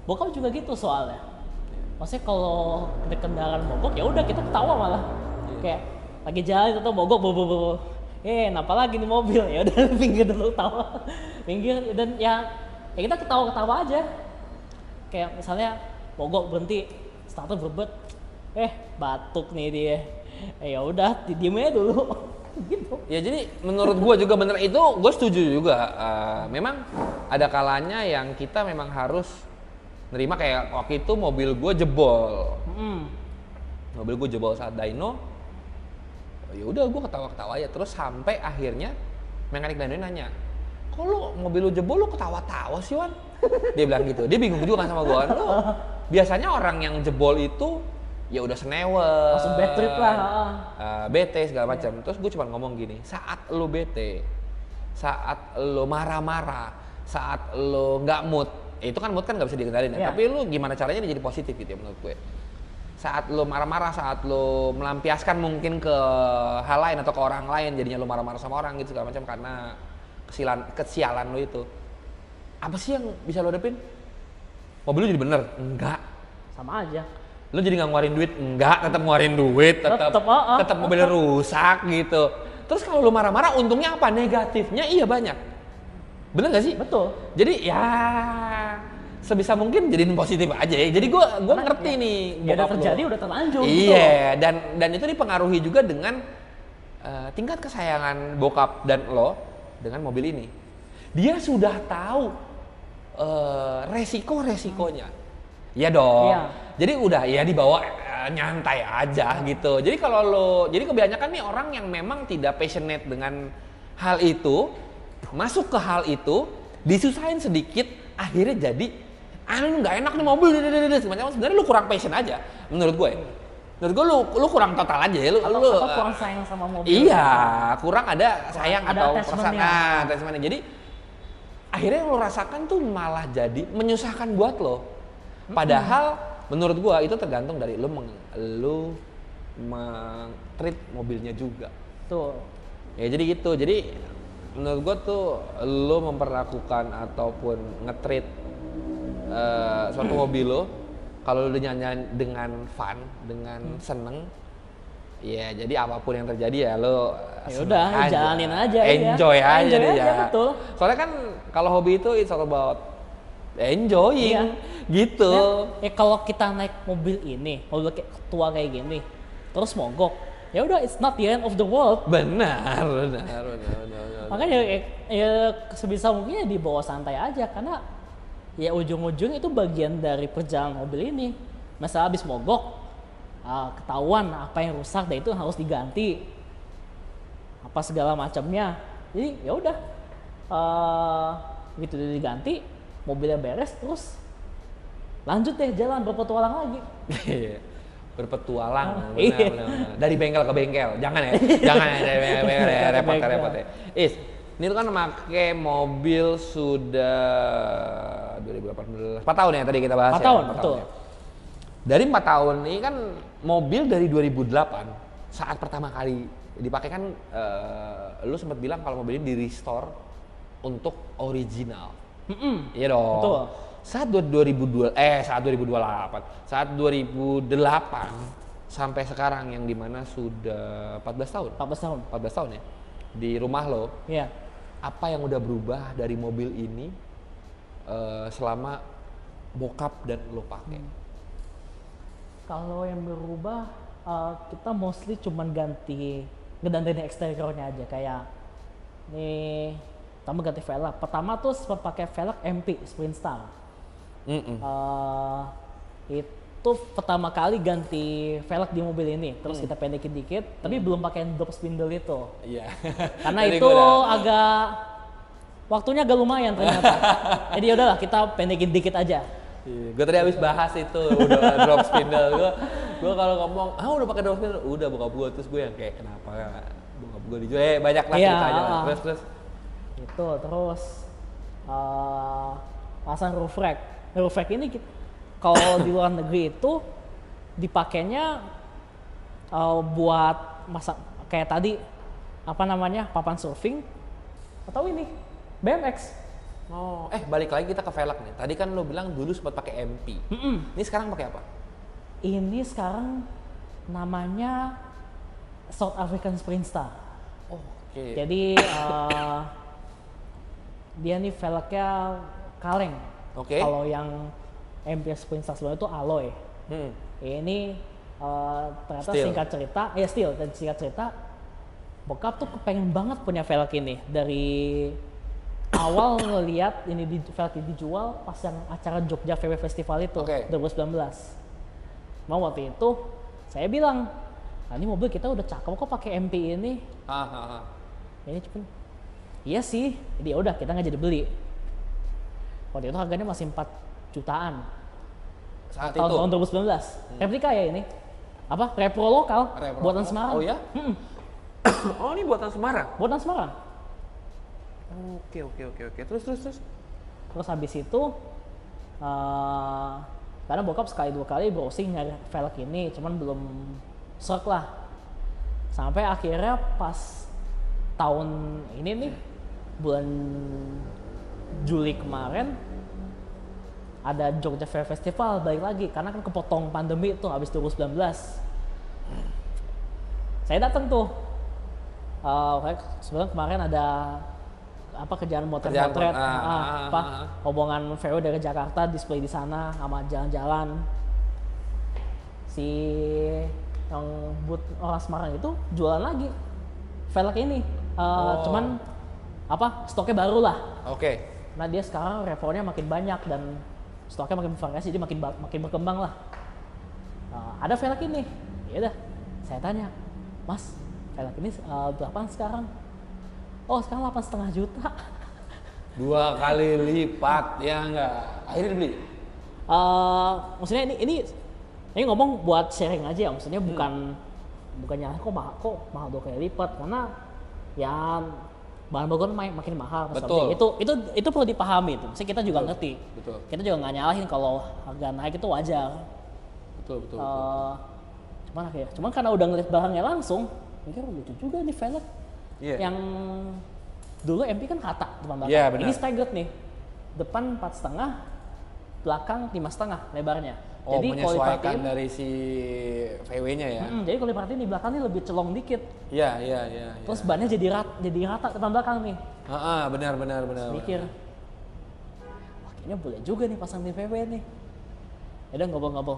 bokap juga gitu soalnya. Maksudnya kalau ada kendaraan mogok ya udah kita ketawa malah. Kayak lagi jalan itu mogok kenapa lagi nih mobil, ya udah pinggir dulu, tawa pinggir, dan ya kita ketawa aja. Kayak misalnya mogok berhenti, starter berbet, batuk nih dia, ya udah diem aja dulu. Gitu. Ya jadi menurut gue juga bener itu, gue setuju juga. Memang ada kalanya yang kita memang harus nerima, kayak waktu itu mobil gue jebol. Mobil gue jebol saat dyno. Ya udah gue ketawa-ketawa aja, terus sampai akhirnya mekanik dyno nanya, kok lu mobil lu jebol lu ketawa-tawa sih Wan? Dia bilang gitu, dia bingung juga kan sama gue. Lu biasanya orang yang jebol itu ya udah senewer, langsung bad trip lah, bete segala macam. Terus gue cuma ngomong gini, saat lo bete, saat lo marah-marah, saat lo nggak mood, itu kan mood kan nggak bisa dikendalin ya. Tapi lo gimana caranya jadi positif gitu ya menurut gue. Saat lo marah-marah, saat lo melampiaskan mungkin ke hal lain atau ke orang lain, jadinya lo marah-marah sama orang gitu segala macam karena kesialan lo itu. Apa sih yang bisa lo hadapin? Mobil lo jadi bener? Enggak. Sama aja. Lo jadi nggak ngeluarin duit? Enggak, tetap ngeluarin duit, tetap mobilnya rusak gitu. Terus kalau lo marah-marah, untungnya apa? Negatifnya iya banyak. Bener gak sih? Betul. Jadi ya sebisa mungkin jadiin positif aja ya. Jadi gue ngerti nih. Ya udah terjadi, udah terlanjur. Iya, gitu. Dan itu dipengaruhi juga dengan tingkat kesayangan bokap dan lo dengan mobil ini. Dia sudah tahu resiko-resikonya. Iya dong. Iya. Jadi udah ya dibawa nyantai aja gitu. Jadi jadi kebanyakan nih orang yang memang tidak passionate dengan hal itu, masuk ke hal itu, disusahin sedikit, akhirnya jadi nggak enak nih mobil, sebenarnya lu kurang passion aja, menurut gue. Menurut gue lu kurang total aja ya, lu kurang sayang sama mobil. Iya, kurang ada sayang atau perasaan, attachment-nya. Jadi akhirnya yang lu rasakan tuh malah jadi menyusahkan buat lo. Padahal menurut gua itu tergantung dari lu treat mobilnya juga. Tuh. Ya jadi gitu. Jadi menurut gua tuh lu memperlakukan ataupun nge-treat suatu mobil lo, kalau lu nyanyi dengan fun, dengan seneng, ya jadi apapun yang terjadi ya lo ya udah jalanin aja, enjoy aja deh ya. Betul. Soalnya kan kalau hobi itu it's all about enjoying gitu. Ya kalau kita naik mobil ini, mobil tua kayak gini, terus mogok, ya udah it's not the end of the world. Benar. Makanya ya sebisa mungkin ya dibawa santai aja, karena ya ujung-ujung itu bagian dari perjalanan mobil ini. Masalah habis mogok, ketahuan apa yang rusak dan itu harus diganti, apa segala macamnya. Jadi ya udah, gitu diganti, mobilnya beres, terus lanjut deh jalan berpetualang lagi. Berpetualang, Iya. benar. Dari bengkel ke bengkel, jangan ya, jangan ya, dari bengkel ya, repot ya. Ini lu kan pakai mobil sudah 2018, 4 tahun ya tadi kita bahas 4 tahun, ya. 4 betul. tahun ya. Dari 4 tahun ini kan mobil dari 2008 saat pertama kali dipakai kan, lu sempat bilang kalau mobil ini di restore untuk original. Iya dong. Betul. Saat 2028, saat 2008 sampai sekarang yang dimana sudah 14 tahun. 14 tahun ya. Di rumah lo. Iya. Apa yang udah berubah dari mobil ini selama bokap dan lo pakai? Kalau yang berubah, kita mostly cuman ngedandanin eksteriornya aja, kayak nih, pertama ganti velg. Pertama tuh sempat pakai velg MP Sprint Star. Itu pertama kali ganti velg di mobil ini, terus kita pendekin dikit, tapi belum pakai drop spindle itu. Iya. Karena itu waktunya agak lumayan ternyata. Jadi udahlah kita pendekin dikit aja. Gue tadi habis bahas itu udah drop spindle. Gue kalau ngomong udah pakai drop spindle, udah bokap gue, terus gue yang kayak kenapa bokap gue dijual, banyak lah ceritanya. Terus itu terus pasang roof rack ini kalau di luar negeri itu dipakainya buat kayak tadi apa namanya, papan surfing atau ini BMX. Balik lagi kita ke velg nih. Tadi kan lo bilang dulu sempat pakai MP. Ini sekarang pakai apa? Ini sekarang namanya South African Sprint Star. Oke. Jadi dia nih velgnya kaleng. Oke. Kalau yang MP Sprint Star sebelumnya itu alloy. Ini ternyata Steel. steel. Dan singkat cerita, bokap tuh kepengen banget punya velg ini dari awal ngelihat ini velg dijual pas yang acara Jogja VW Festival itu, 2019. Mau waktu itu saya bilang, ini mobil kita udah cakep kok pakai MP ini. Ini cuman, iya sih, jadi udah kita nggak jadi beli. Waktu itu harganya masih 4 jutaan. Saat tahun 2019. Replika ya ini. Apa? Repro lokal, buatan Semarang. Oh ya? Ini buatan Semarang. Buatan Semarang. Oke. Terus. Terus habis itu, karena bokap sekali 2 kali browsing nyari velg ini, cuman belum serk lah. Sampai akhirnya pas tahun ini nih, bulan Juli kemarin, ada Jogja Fair Festival balik lagi, karena kan kepotong pandemi tuh habis 2019. Saya datang tuh, sebenarnya kemarin ada kerjaan motret, hubungan VW dari Jakarta, display di sana sama jalan-jalan. Si yang buat orang Semarang itu jualan lagi velg ini, cuman stoknya baru lah. Nah dia sekarang revolnya makin banyak dan stoknya makin bervariasi, jadi makin berkembang lah. Ada velg ini, ya udah saya tanya, Mas, velg ini berapaan sekarang? Oh sekarang 8,5 juta. 2 kali lipat, ya enggak? Akhirnya dibeli? Maksudnya ini ngomong buat sharing aja ya, maksudnya bukannya kok mahal 2 kali lipat, karena ya bahan baku makin mahal. Betul. Itu perlu dipahami tuh. Maksudnya kita juga ngerti. Betul. Kita juga nggak nyalahin kalau harga naik itu wajar. Betul. Cuman karena udah ngeliat barangnya langsung, mikir lucu juga nih velg. Yeah. Yang dulu MP kan rata depan belakang. Yeah, benar. Ini staggered nih. Depan 4,5, belakang 5,5 lebarnya. Jadi menyesuaikan dari si VW-nya ya. Jadi kalau diperhatiin di belakang ini lebih celong dikit. Iya. Terus bannya jadi rata depan belakang nih. Benar. Mikir, wah kayaknya boleh juga nih pasang di VW nih. Udah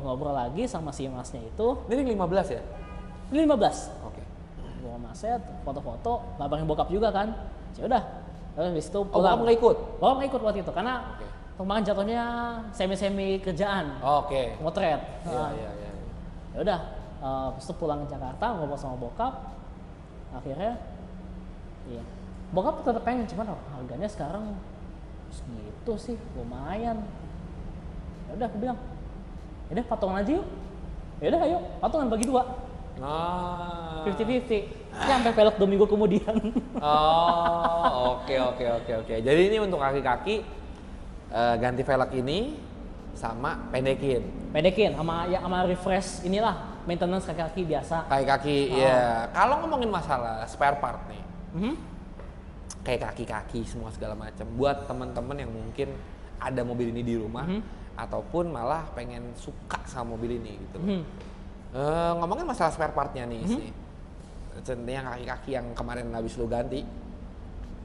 ngobrol lagi sama si masnya itu. Ini 15 ya? Ini 15. Oke. Gua maset, foto-foto, ngabarin bokap juga kan. Ya udah. Terus habis itu Oh, pulang. kamu nggak ikut? Bokap nggak ikut waktu itu karena Oke. kemarin jatuhnya semi-semi kerjaan. Oke. Motret. Iya, iya, iya. Ya udah, habis itu pulang ke Jakarta ngobrol sama bokap. Akhirnya iya. Bokap tetap pengen, cuman harganya sekarang segitu sih, lumayan. Ya udah aku bilang, ya udah patungan aja yuk. Ya udah ayo, patungan bagi 2. Nah. 50-50. Sampai velg 2 minggu kemudian. Oh, oke. Jadi ini untuk kaki-kaki ganti velg ini sama pendekin. Pendekin sama refresh inilah maintenance kaki-kaki biasa. Kaki-kaki ya. Kalau ngomongin masalah spare part nih. Kayak kaki-kaki semua segala macam. Buat teman-teman yang mungkin ada mobil ini di rumah ataupun malah pengen suka sama mobil ini gitu. Ngomongin masalah spare partnya nih sih. Contohnya kaki-kaki yang kemarin habis lu ganti.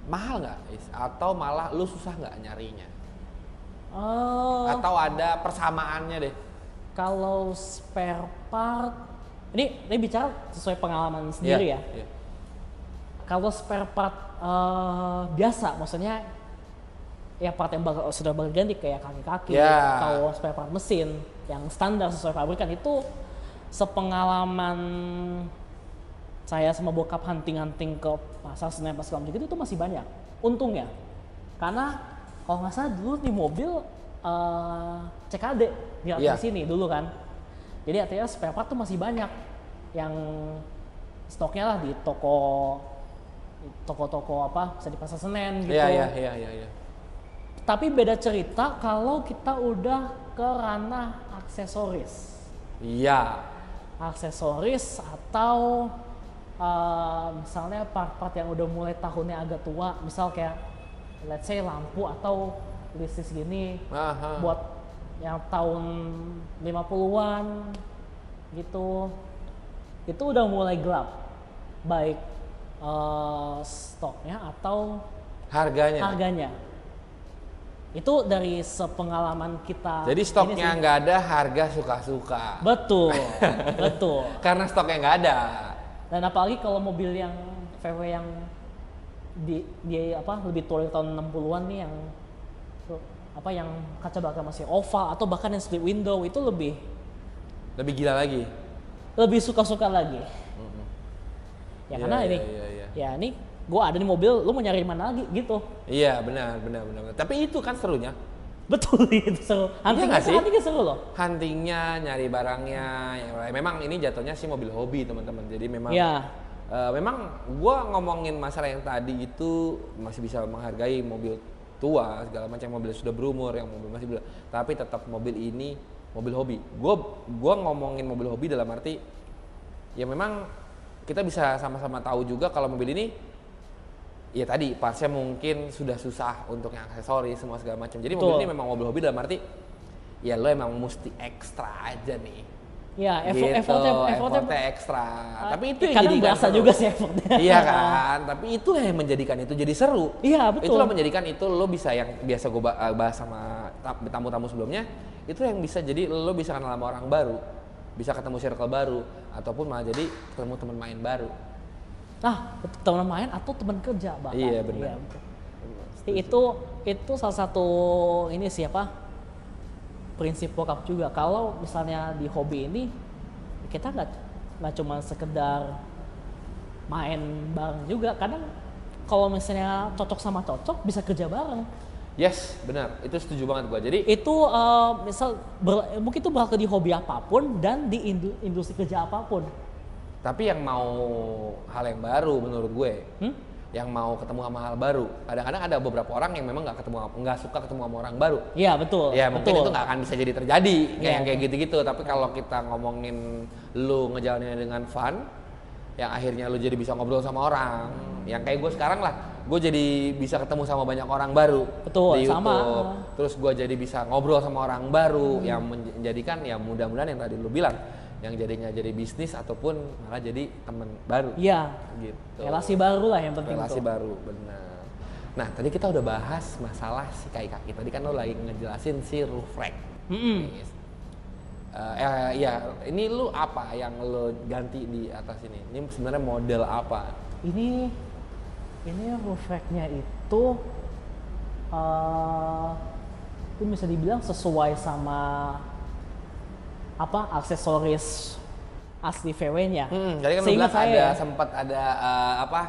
Mahal nggak? Atau malah lu susah nggak nyarinya? Atau ada persamaannya deh? Kalau spare part, ini bicara sesuai pengalaman sendiri ya. Yeah. Kalau spare part biasa, maksudnya ya part yang sudah berganti kayak kaki-kaki atau spare part mesin yang standar sesuai pabrikan itu, sepengalaman saya sama bokap hunting ke pasar Senen pas segala macam itu masih banyak untungnya, karena kalau nggak salah dulu di mobil CKD di sini dulu kan, jadi artinya spare part tuh masih banyak yang stoknya lah di toko-toko apa bisa di pasar Senen gitu. Iya. Tapi beda cerita kalau kita udah ke ranah aksesoris. Iya. Aksesoris atau misalnya part-part yang udah mulai tahunnya agak tua, misal kayak let's say lampu atau listrik gini buat yang tahun 50-an gitu, itu udah mulai gelap, baik stoknya atau harganya. Itu dari sepengalaman kita. Jadi stoknya nggak ada, harga suka-suka. Betul. Karena stoknya nggak ada. Dan apalagi kalau mobil yang VW yang dia lebih tua dari tahun 60-an nih, yang kaca belakang masih oval atau bahkan yang split window, itu lebih gila lagi. Lebih suka-suka lagi. Ya karena ini. Ya ini gue ada di mobil, lu mau nyari mana lagi gitu. Iya benar. Tapi itu kan serunya. Betul, itu seru. Huntingnya seru loh. Huntingnya, nyari barangnya. Ya, memang ini jatuhnya sih mobil hobi teman-teman. Jadi memang memang gue ngomongin masalah yang tadi itu masih bisa menghargai mobil tua segala macam, mobil sudah berumur, yang mobil masih belum. Tapi tetap mobil ini mobil hobi. Gue ngomongin mobil hobi dalam arti ya memang kita bisa sama-sama tahu juga kalau mobil ini ya tadi partsnya mungkin sudah susah untuk yang aksesoris semua segala macam. Jadi mobil ini memang mobil hobi dalam arti ya lo emang mesti ekstra aja nih. Ya, effortnya ekstra. Tapi itu yang kadang berasa juga sih effortnya. Iya kan, tapi itulah yang menjadikan itu jadi seru. Iya betul. Itulah menjadikan itu lo bisa, yang biasa gue bahas sama tamu-tamu sebelumnya, itu yang bisa jadi lo bisa kenal sama orang baru, bisa ketemu circle baru, ataupun malah jadi ketemu teman main baru. Nah, teman main atau teman kerja bahkan. Iya benar. Iya, itu salah satu ini siapa? Prinsip bokap juga. Kalau misalnya di hobi ini kita nggak cuma sekedar main bareng juga. Kadang kalau misalnya cocok sama cocok bisa kerja bareng. Yes, benar. Itu setuju banget gua. Jadi itu mungkin itu berlaku di hobi apapun dan di industri kerja apapun. Tapi yang mau hal yang baru menurut gue, yang mau ketemu sama hal baru, kadang-kadang ada beberapa orang yang memang nggak suka ketemu sama orang baru. Iya betul. Ya mungkin betul. itu nggak akan bisa jadi terjadi kayak gitu-gitu. Tapi kalau kita ngomongin lu ngejalaninnya dengan fun, yang akhirnya lu jadi bisa ngobrol sama orang, yang kayak gue sekarang lah, gue jadi bisa ketemu sama banyak orang baru. Betul. Di YouTube. Sama. Terus gue jadi bisa ngobrol sama orang baru, yang menjadikan ya mudah-mudahan yang tadi lu bilang, yang jadinya jadi bisnis ataupun malah jadi teman baru. Iya. Gitu. Relasi baru lah yang penting. Relasi baru, benar. Nah, tadi kita udah bahas masalah si kaki-kaki. Tadi kan lo lagi ngejelasin si roof rack. Iya, ini lu apa yang lo ganti di atas ini? Ini sebenarnya model apa? Ini roof rack-nya itu itu bisa dibilang sesuai sama apa aksesoris asli VW-nya. Jadi kan lu Seingat bilang saya ya. sempat ada apa?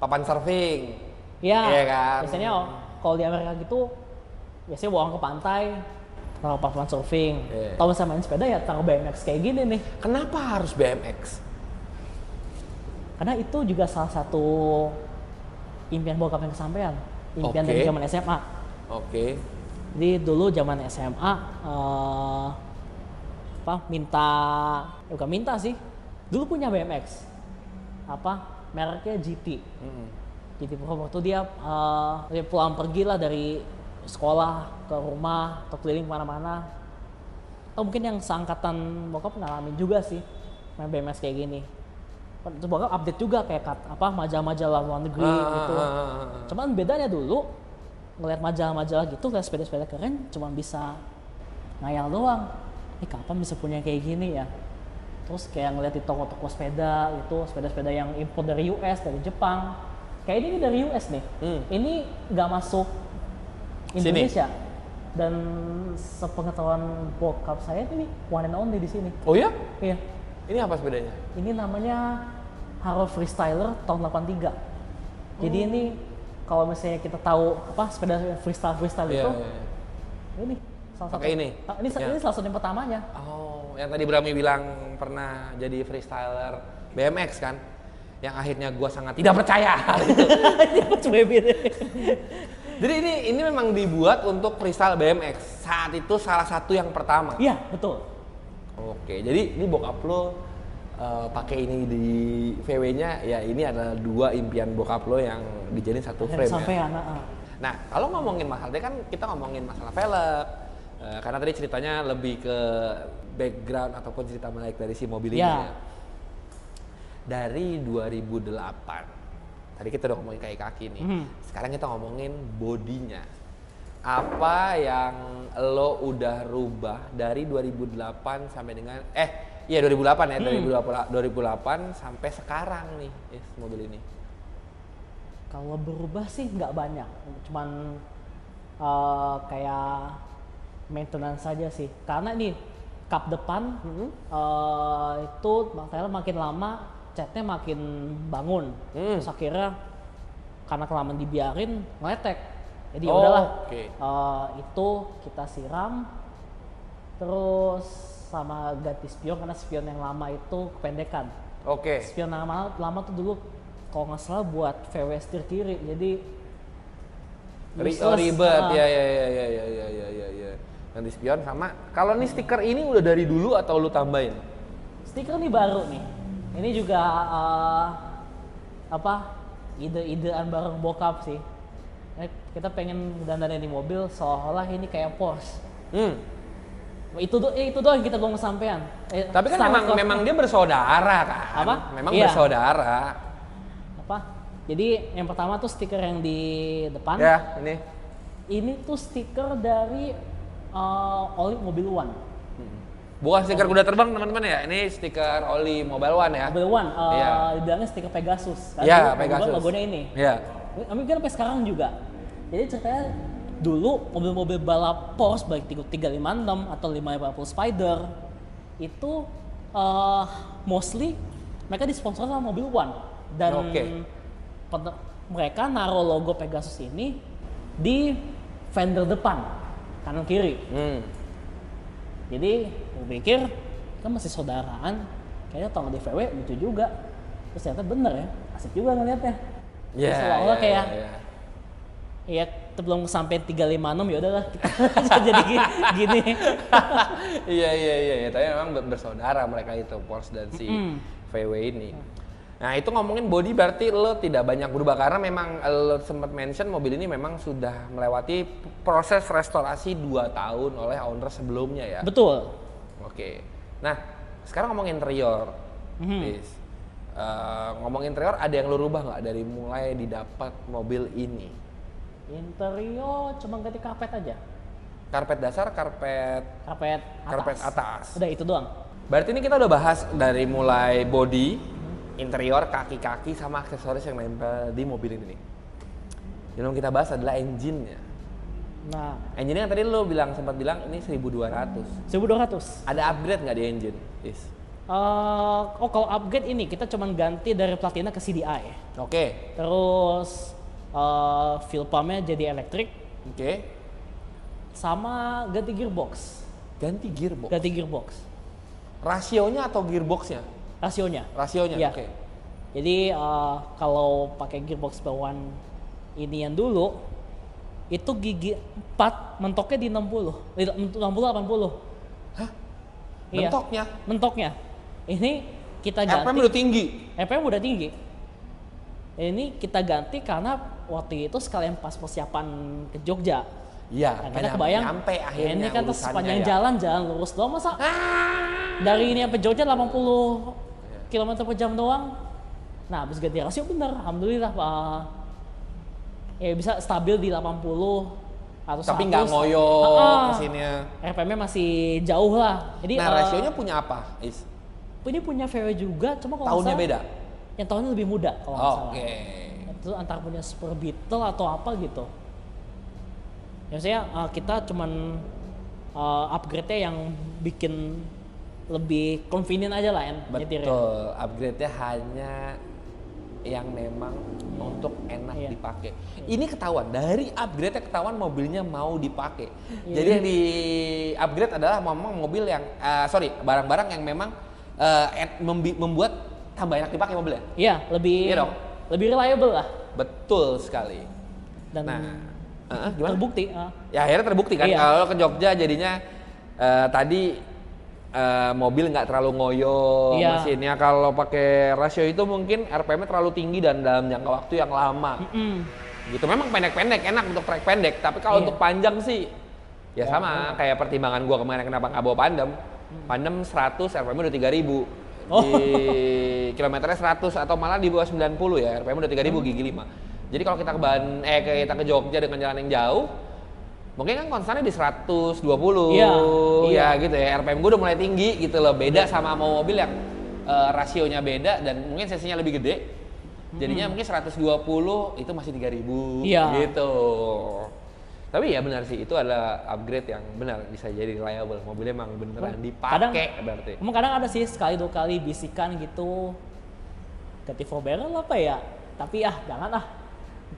Papan surfing. Ya, Iya kan? biasanya kalau di Amerika gitu biasanya bawa ke pantai, taruh papan surfing. Iya. Kalau misalnya main sepeda ya taruh BMX kayak gini nih. Kenapa harus BMX? Karena itu juga salah satu impian bokap yang kesampaian. Impian Oke. dari zaman SMA. Oke. Jadi dulu zaman SMA bukan minta sih. Dulu punya BMX. Mereknya GT. GT Pro waktu dia pulang pergi lah dari sekolah ke rumah atau keliling kemana-mana. Atau mungkin yang seangkatan bokap ngalamin juga sih main BMX kayak gini. Terus bokap update juga kayak majalah-majalah luar negeri gitu. Cuman bedanya dulu ngeliat majalah-majalah gitu, ngeliat sepeda-sepeda keren, cuman bisa ngayal doang. Ini kapan bisa punya kayak gini ya? Terus kayak ngeliat di toko-toko sepeda itu, sepeda-sepeda yang import dari US, dari Jepang. Kayak ini dari US nih. Ini nggak masuk Indonesia. Dan sepengetahuan bokap saya ini one and only di sini. Oh ya? Iya. Ini apa sepedanya? Ini namanya Haro Freestyler tahun 83. Jadi ini kalau misalnya kita tahu sepeda freestyle itu, ini salah satu. Pakai ini? Ini salah satu yang pertamanya. Oh, yang tadi Brami bilang pernah jadi freestyler BMX kan? Yang akhirnya gua sangat tidak percaya hal itu. Jadi ini memang dibuat untuk freestyle BMX. Saat itu salah satu yang pertama. Iya, betul. Oke, jadi ini bokap lo pakai ini di VW-nya, ya ini adalah dua impian bokap lo yang dijadiin satu frame Sampai ya. anak. Nah, kalau ngomongin masalah tadi kan kita ngomongin masalah velg, karena tadi ceritanya lebih ke background ataupun cerita menarik dari si mobil ini ya. Dari 2008, tadi kita udah ngomongin kaki nih, sekarang kita ngomongin bodinya. Apa yang lo udah rubah dari 2008 sampai dengan 2008 ya, 2008 sampai sekarang nih mobil ini? Kalau berubah sih nggak banyak, cuman kayak maintenance saja sih. Karena nih kap depan itu makin lama catnya makin bangun. Terus akhirnya karena kelamaan dibiarin ngeletek. Jadi udahlah, itu kita siram, terus sama ganti spion karena spion yang lama itu kependekan. Spion yang lama tuh dulu kalau nggak salah buat VW setir kiri, jadi ribet ya. Ganti spion sama. Kalau nih stiker ini udah dari dulu atau lu tambahin? Stiker ini baru nih. Ini juga ide-idean bareng bokap sih. Kita pengen dandanin di mobil seolah-olah ini kayak Porsche. Itu doang kita ngomong sampean. Tapi kan memang dia bersaudara kan? Memang bersaudara. Jadi yang pertama tuh stiker yang di depan. Ya, ini. Ini tuh stiker dari oli Mobil One. Bukan stiker kuda terbang teman-teman ya, ini stiker oli Mobile One ya. Mobile One, dibilangnya stiker Pegasus. Iya, Pegasus. Logonya ini. Iya. Tapi kan sampai sekarang juga. Jadi ceritanya dulu mobil-mobil balap Porsche baik 356 atau 550 Spider itu mostly mereka disponsori sama Mobil One dan mereka naruh logo Pegasus ini di fender depan kanan kiri. Jadi gue pikir kan masih saudaraan, kayaknya tolong di VW lucu juga. Terus ternyata bener ya, asik juga ngeliatnya. Seolah-olah kayak ya belum sampai 356 ya udahlah kita jadi gini. Iya, tapi memang bersaudara mereka itu Porsche dan si VW ini. Nah, itu ngomongin body berarti lo tidak banyak berubah karena memang lo sempat mention mobil ini memang sudah melewati proses restorasi 2 tahun oleh owner sebelumnya ya. Betul. Oke. Nah, sekarang ngomongin interior. Ngomongin interior ada yang lo rubah nggak dari mulai didapat mobil ini? Interior cuma ganti karpet aja. Karpet dasar, karpet karpet atas. Udah itu doang. Berarti ini kita udah bahas dari mulai body, interior, kaki-kaki sama aksesoris yang nempel di mobil ini nih. Yang kita bahas adalah engine-nya. Nah, Engine yang tadi lo sempat bilang ini 1200. 1200. Ada upgrade nggak di engine? Kalau upgrade ini kita cuman ganti dari platina ke CDI. Oke. Terus fuel pumpnya jadi elektrik. Oke. Sama ganti gearbox. Ganti gearbox. Ganti gearbox. Rasionya atau gearboxnya? Rasionya. Rasionya. Iya. Oke. Jadi kalau pakai gearbox bawaan ini yang dulu itu gigi 4 mentoknya di 60 80. Hah? Iya. Mentoknya. Ini kita ganti. RPM udah tinggi. RPM udah tinggi. Ini kita ganti karena waktu itu sekalian pas persiapan ke Jogja. Iya. Nah, kita kebayang nyampe akhirnya ini kan sepanjang jalan lurus doang masa dari ini sampai Jogja 80 km per jam doang. Nah, habis ganti rasio bener, alhamdulillah ya bisa stabil di 80 atau 100. Tapi nggak ngoyo mesinnya. RPM-nya masih jauh lah. Jadi Nah, rasionya punya apa, ini punya VW juga, cuma kalau tahunnya beda? Yang tahunnya lebih muda kalau nggak salah. Oke. Itu antara punya Super Beetle atau apa gitu. Ya saya kita cuman upgrade-nya yang bikin lebih convenient aja lah nyetirnya. Betul, upgrade-nya hanya yang memang untuk enak dipakai. Ini ketahuan, dari upgrade-nya ketahuan mobilnya mau dipakai. Jadi yang di upgrade adalah memang mobil yang, barang-barang yang memang membuat tambah enak dipakai mobilnya. Iya, lebih reliable lah. Betul sekali. Dan gimana? Terbukti. Ya akhirnya terbukti kan, kalau ke Jogja jadinya tadi mobil nggak terlalu ngoyo mesinnya. Kalau pakai rasio itu mungkin RPM-nya terlalu tinggi dan dalam jangka waktu yang lama. Gitu. Memang pendek-pendek enak untuk trek pendek, tapi kalau untuk panjang sih ya sama kayak pertimbangan gua kemarin kenapa nggak bawa Pandem. Pandem 100 RPM-nya udah 3000. Di kilometernya 100 atau malah di bawah 90 ya, RPM udah 3000 gigi 5. Jadi kalau kita kita ke Jogja dengan jalan yang jauh, mungkin kan konstannya di 120. Iya gitu ya. RPM gue udah mulai tinggi gitu loh. Beda sama mau mobil yang rasionya beda dan mungkin sesinya lebih gede. Jadinya mungkin 120 itu masih 3000 gitu. Tapi ya benar sih, itu adalah upgrade yang benar bisa jadi reliable. Mobilnya emang beneran dipakai berarti. Emang kadang ada sih sekali dua kali bisikan gitu, ganti 4 barrel apa ya. Tapi jangan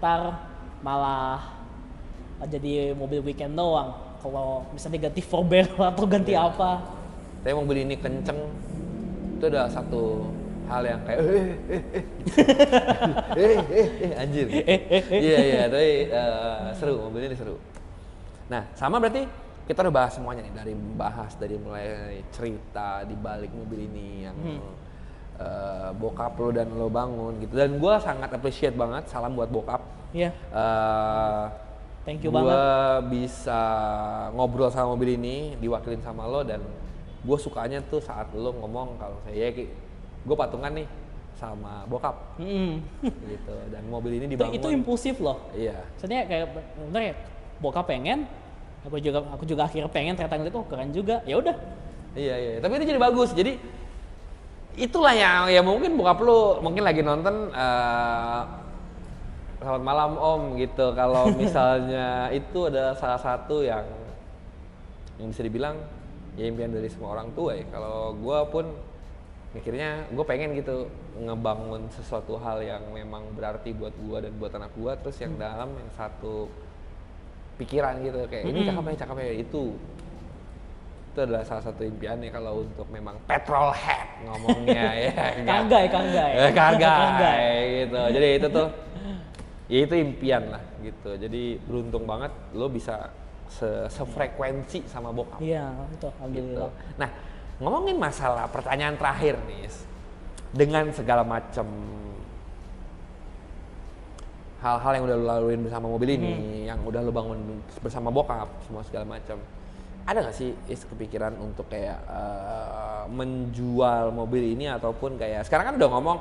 ntar malah jadi mobil weekend doang. Kalau misalnya ganti 4 barrel atau ganti apa. Tapi mobil ini kenceng, itu udah satu hal yang kayak anjir. Iya, tapi seru, mobil ini seru. Nah, sama berarti kita udah bahas semuanya nih, dari mulai cerita di balik mobil ini yang bokap lo dan lo bangun gitu. Dan gue sangat appreciate banget, salam buat bokap. Iya. Thank you banget. Gue bisa ngobrol sama mobil ini, diwakilin sama lo, dan gue sukanya tuh saat lo ngomong kalau gue patungan nih sama bokap, gitu. Dan mobil ini dibangun. Itu impulsif loh. Iya. Maksudnya kayak bener ya, bokap pengen, aku juga akhirnya pengen, ternyata ngeliat keren juga, ya udah. Iya. Tapi itu jadi bagus. Jadi itulah yang ya mungkin bokap lo mungkin lagi nonton. Selamat malam Om gitu. Kalau misalnya itu ada salah satu yang bisa dibilang ya impian dari semua orang tua ya. Kalau gue pun mikirnya gue pengen gitu ngebangun sesuatu hal yang memang berarti buat gue dan buat anak gue, terus yang dalam yang satu pikiran gitu kayak ini cakepnya itu adalah salah satu impiannya kalau untuk memang petrol head ngomongnya ya. Kargai gitu. Jadi itu tuh ya itu impian lah gitu. Jadi beruntung banget lo bisa sefrekuensi sama bokap. Iya, betul. Alhamdulillah. Gitu. Nah, ngomongin masalah pertanyaan terakhir nih, dengan segala macam hal-hal yang udah lo laluin bersama mobil ini, yang udah lo bangun bersama bokap, semua segala macam, ada nggak sih kepikiran untuk kayak menjual mobil ini ataupun kayak sekarang kan udah ngomong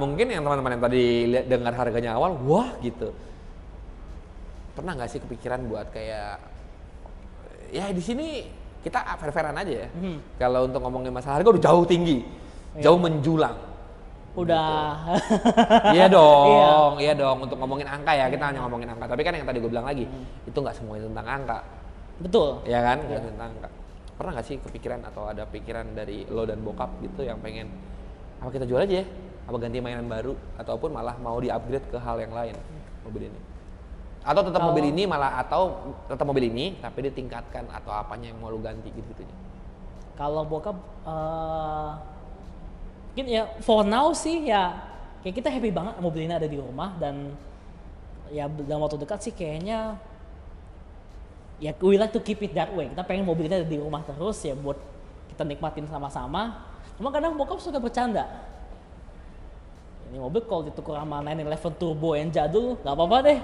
mungkin yang teman-teman yang tadi dengar harganya awal, wah gitu, pernah nggak sih kepikiran buat kayak ya di sini kita fair-fairan aja ya. Kalau untuk ngomongin masalah harga udah jauh tinggi, jauh menjulang. Udah. Iya dong, iya dong. Untuk ngomongin angka ya, kita hanya ngomongin angka. Tapi kan yang tadi gue bilang lagi, itu nggak semuanya tentang angka. Betul. Ya kan, nggak tentang angka. Pernah nggak sih kepikiran atau ada pikiran dari lo dan bokap gitu yang pengen apa kita jual aja ya? Apa ganti mainan baru? Ataupun malah mau di-upgrade ke hal yang lain mobil ini? Atau tetap mobil ini malah atau tetap mobil ini tapi ditingkatkan atau apanya yang mau lo ganti gitu-gitunya? Kalau bokap mungkin ya for now sih ya kayak kita happy banget mobil ini ada di rumah dan ya dalam waktu dekat sih kayaknya ya we like to keep it that way. Kita pengen mobil ini ada di rumah terus ya buat kita nikmatin sama-sama. Cuma kadang bokap suka bercanda. Ini mobil kalau ditukar sama 911 Turbo yang jadul nggak apa-apa deh.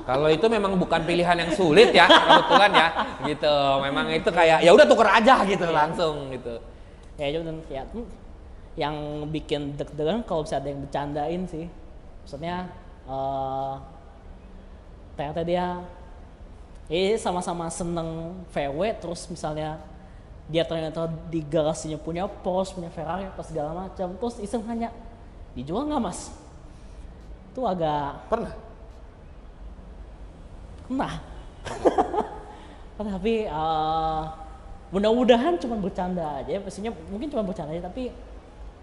Kalau itu memang bukan pilihan yang sulit ya, kebetulan ya, gitu. Memang itu kayak ya udah tuker aja gitu langsung gitu. Ya yang bikin deg-degan kalau bisa ada yang bercandain sih. Maksudnya ternyata dia sama-sama seneng VW terus misalnya dia ternyata di garasinya punya Porsche, punya Ferrari apa segala macam, terus iseng nanya dijual nggak mas? Itu agak Pernah? tapi mudah-mudahan cuma bercanda aja, pastinya mungkin cuma bercanda aja, tapi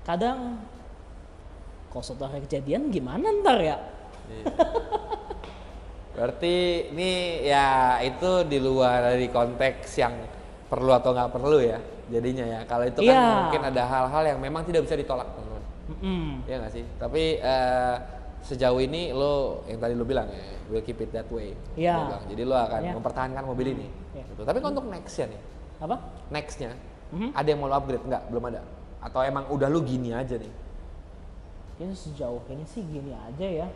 kadang kalau suatu hari kejadian gimana ntar ya? Berarti ini ya itu di luar dari konteks yang perlu atau nggak perlu ya jadinya ya. Kalau itu kan mungkin ada hal-hal yang memang tidak bisa ditolak teman-teman. Iya nggak sih? Tapi sejauh ini lo yang tadi lo bilang ya, we'll keep it that way. Iya. Jadi lo akan mempertahankan mobil ini. Gitu. Tapi kalau untuk nextnya nih, apa? Nextnya ada yang mau lo upgrade nggak? Belum ada. Atau emang udah lo gini aja nih? Ya sejauh ini sih gini aja ya.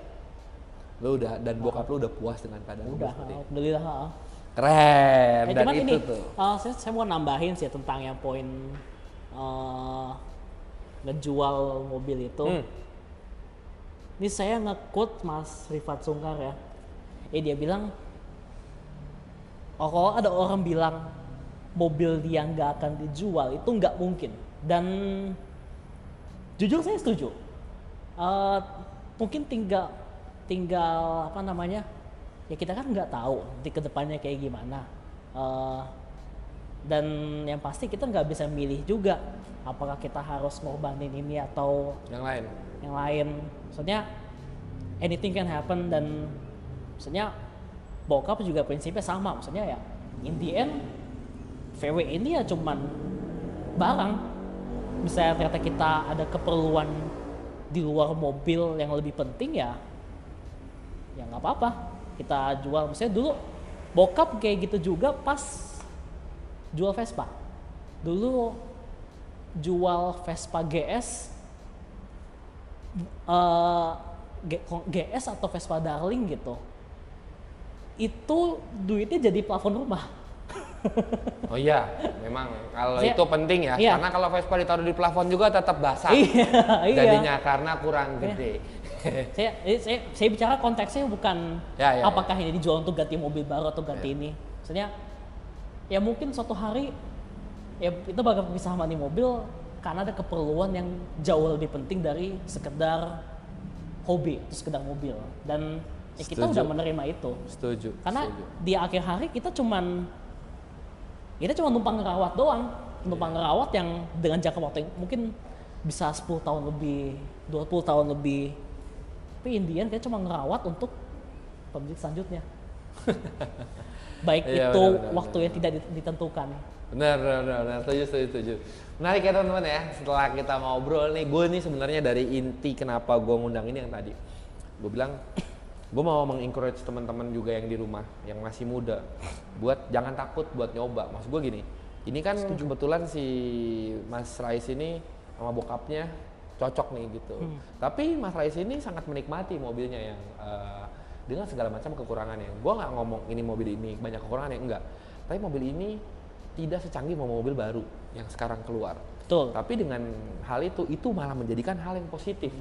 Lo udah dan bokap lo udah puas dengan keadaan udah alhamdulillah. Keren. Dan cuman itu ini tuh saya mau nambahin sih tentang yang poin ngejual mobil itu. Ini saya nge-quote Mas Rifat Sungkar ya. Dia bilang kalau ada orang bilang mobil dia nggak akan dijual itu nggak mungkin, dan jujur saya setuju. Mungkin tinggal apa namanya ya, kita kan nggak tahu di kedepannya kayak gimana, dan yang pasti kita nggak bisa milih juga apakah kita harus ngorbanin ini atau yang lain. Maksudnya anything can happen, dan maksudnya bokap juga prinsipnya sama, maksudnya ya in the end VW ini ya cuman barang. Misalnya ternyata kita ada keperluan di luar mobil yang lebih penting ya nggak apa-apa kita jual. Misalnya dulu bokap kayak gitu juga pas jual Vespa. Dulu jual Vespa GS GS atau Vespa Darling gitu, itu duitnya jadi plafon rumah. Oh iya, memang kalau itu penting ya, karena kalau Vespa ditaruh di plafon juga tetap basah. Jadinya karena kurang gede. Saya bicara konteksnya bukan apakah ini dijual untuk ganti mobil baru atau ganti ini. Maksudnya ya mungkin suatu hari ya itu bakal pisah sama nih mobil karena ada keperluan yang jauh lebih penting dari sekedar hobi atau sekedar mobil, dan ya kita udah menerima itu. Setuju. Karena di akhir hari kita cuma numpang ngerawat doang, numpang ngerawat yang dengan jangka waktu yang mungkin bisa 10 tahun lebih, 20 tahun lebih. Tapi Indian kita cuma ngerawat untuk pemilik selanjutnya. Baik itu waktu yang tidak ditentukan. Benar, setuju. Menarik ya teman-teman ya, setelah kita ngobrol nih, gue nih sebenarnya dari inti kenapa gue ngundang ini yang tadi. Gue bilang, gue mau mengencourage teman-teman juga yang di rumah, yang masih muda, buat jangan takut buat nyoba. Maksud gue gini, ini kan kebetulan si Mas Rais ini sama bokapnya cocok nih gitu. Tapi Mas Rais ini sangat menikmati mobilnya yang dengan segala macam kekurangannya. Gue nggak ngomong ini mobil ini banyak kekurangannya, enggak. Tapi mobil ini tidak secanggih mobil baru yang sekarang keluar. Betul. Tapi dengan hal itu malah menjadikan hal yang positif,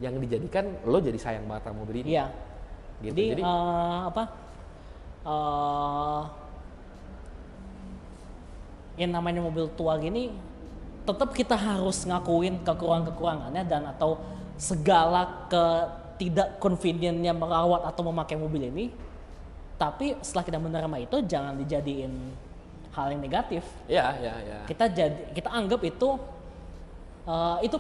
yang dijadikan lo jadi sayang banget sama mobil ini. Iya. Gitu. Jadi yang namanya mobil tua gini, tetap kita harus ngakuin kekurangan-kekurangannya dan atau segala tidak convenientnya merawat atau memakai mobil ini. Tapi setelah kita menerima itu, jangan dijadiin hal yang negatif. Iya. Kita anggap itu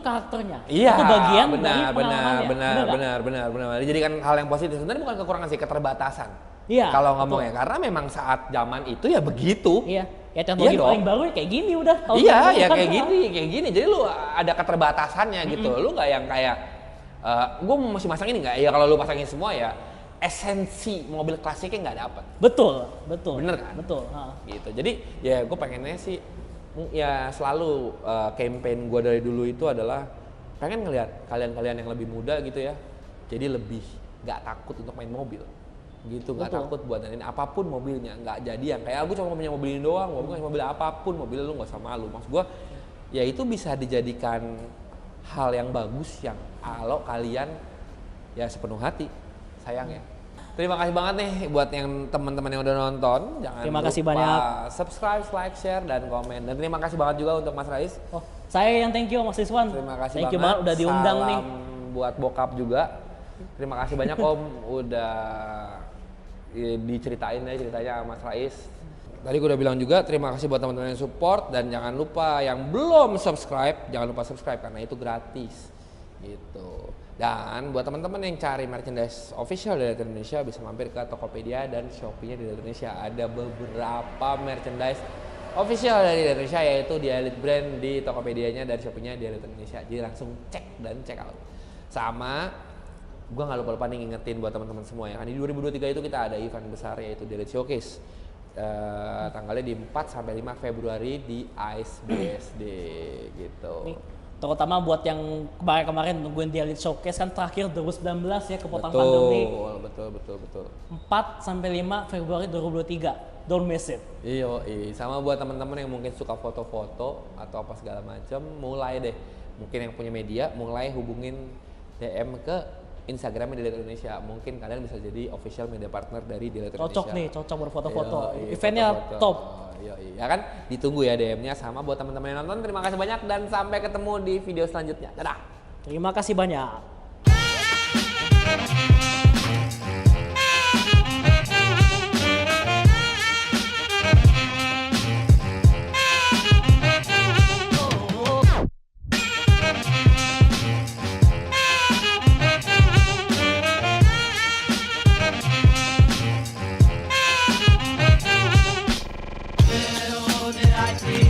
karakternya. Iya, itu bagian dari pengalamannya. benar. Dijadikan hal yang positif. Sebenarnya bukan kekurangan sih, keterbatasan. Iya. Kalau ngomongnya, karena memang saat zaman itu ya begitu. Iya. Ya teknologi paling baru kayak gini udah. Iya, ya kayak gini. Jadi lu ada keterbatasannya gitu. Lu nggak yang kayak, gue masih masang ini nggak? Ya kalau lu pasangin semua ya, esensi mobil klasiknya nggak dapet. Betul. Bener kan? Betul. Gitu. Jadi ya gue pengennya sih, ya selalu campaign gue dari dulu itu adalah pengen ngelihat kalian yang lebih muda gitu ya, jadi lebih nggak takut untuk main mobil gitu, nggak takut buat nanti apapun mobilnya, nggak jadi yang kayak aku cuma punya mobil ini doang, mobil apapun mobil lu nggak usah malu. Maksud gue ya itu bisa dijadikan hal yang bagus yang kalau kalian ya sepenuh hati sayang ya. Terima kasih banget nih buat yang teman-teman yang udah nonton. Jangan terima kasih lupa banyak. Subscribe, like, share, dan komen. Dan terima kasih banget juga untuk Mas Rais. Oh, saya yang thank you Mas Rizwan. Terima kasih thank you banget. Udah diundang Salam nih. buat bokap juga. Terima kasih banyak Om udah diceritain ya ceritanya Mas Rais. Tadi gue udah bilang juga terima kasih buat teman-teman yang support, dan jangan lupa yang belum subscribe, jangan lupa subscribe karena itu gratis gitu. Dan buat teman-teman yang cari merchandise official dari Indonesia bisa mampir ke Tokopedia dan Shopee-nya di Indonesia. Ada beberapa merchandise official dari Indonesia, yaitu di Elite Brand di Tokopedia-nya dan Shopee-nya di Elite Indonesia. Jadi langsung cek dan check out. Sama gue nggak lupa nih ngingetin buat teman-teman semua ya, kan di 2023 itu kita ada event besar yaitu Elite Showcase. Tanggalnya di 4 sampai 5 Februari di Ice BSD gitu. Nih, terutama buat yang kemarin nungguin di Elite Showcase kan terakhir 2019 ya, kepotong pandemi. Betul. 4 sampai 5 Februari 2023. Don't miss it. Iya, sama buat teman-teman yang mungkin suka foto-foto atau apa segala macam, mulai deh. Mungkin yang punya media mulai hubungin DM ke Instagramnya Delete Indonesia. Mungkin kalian bisa jadi official media partner dari Delete Indonesia. Cocok berfoto-foto. Eventnya top. Ya kan, ditunggu ya DM-nya. Sama buat teman-teman yang nonton, terima kasih banyak dan sampai ketemu di video selanjutnya. Dadah. Terima kasih banyak. Little did I dream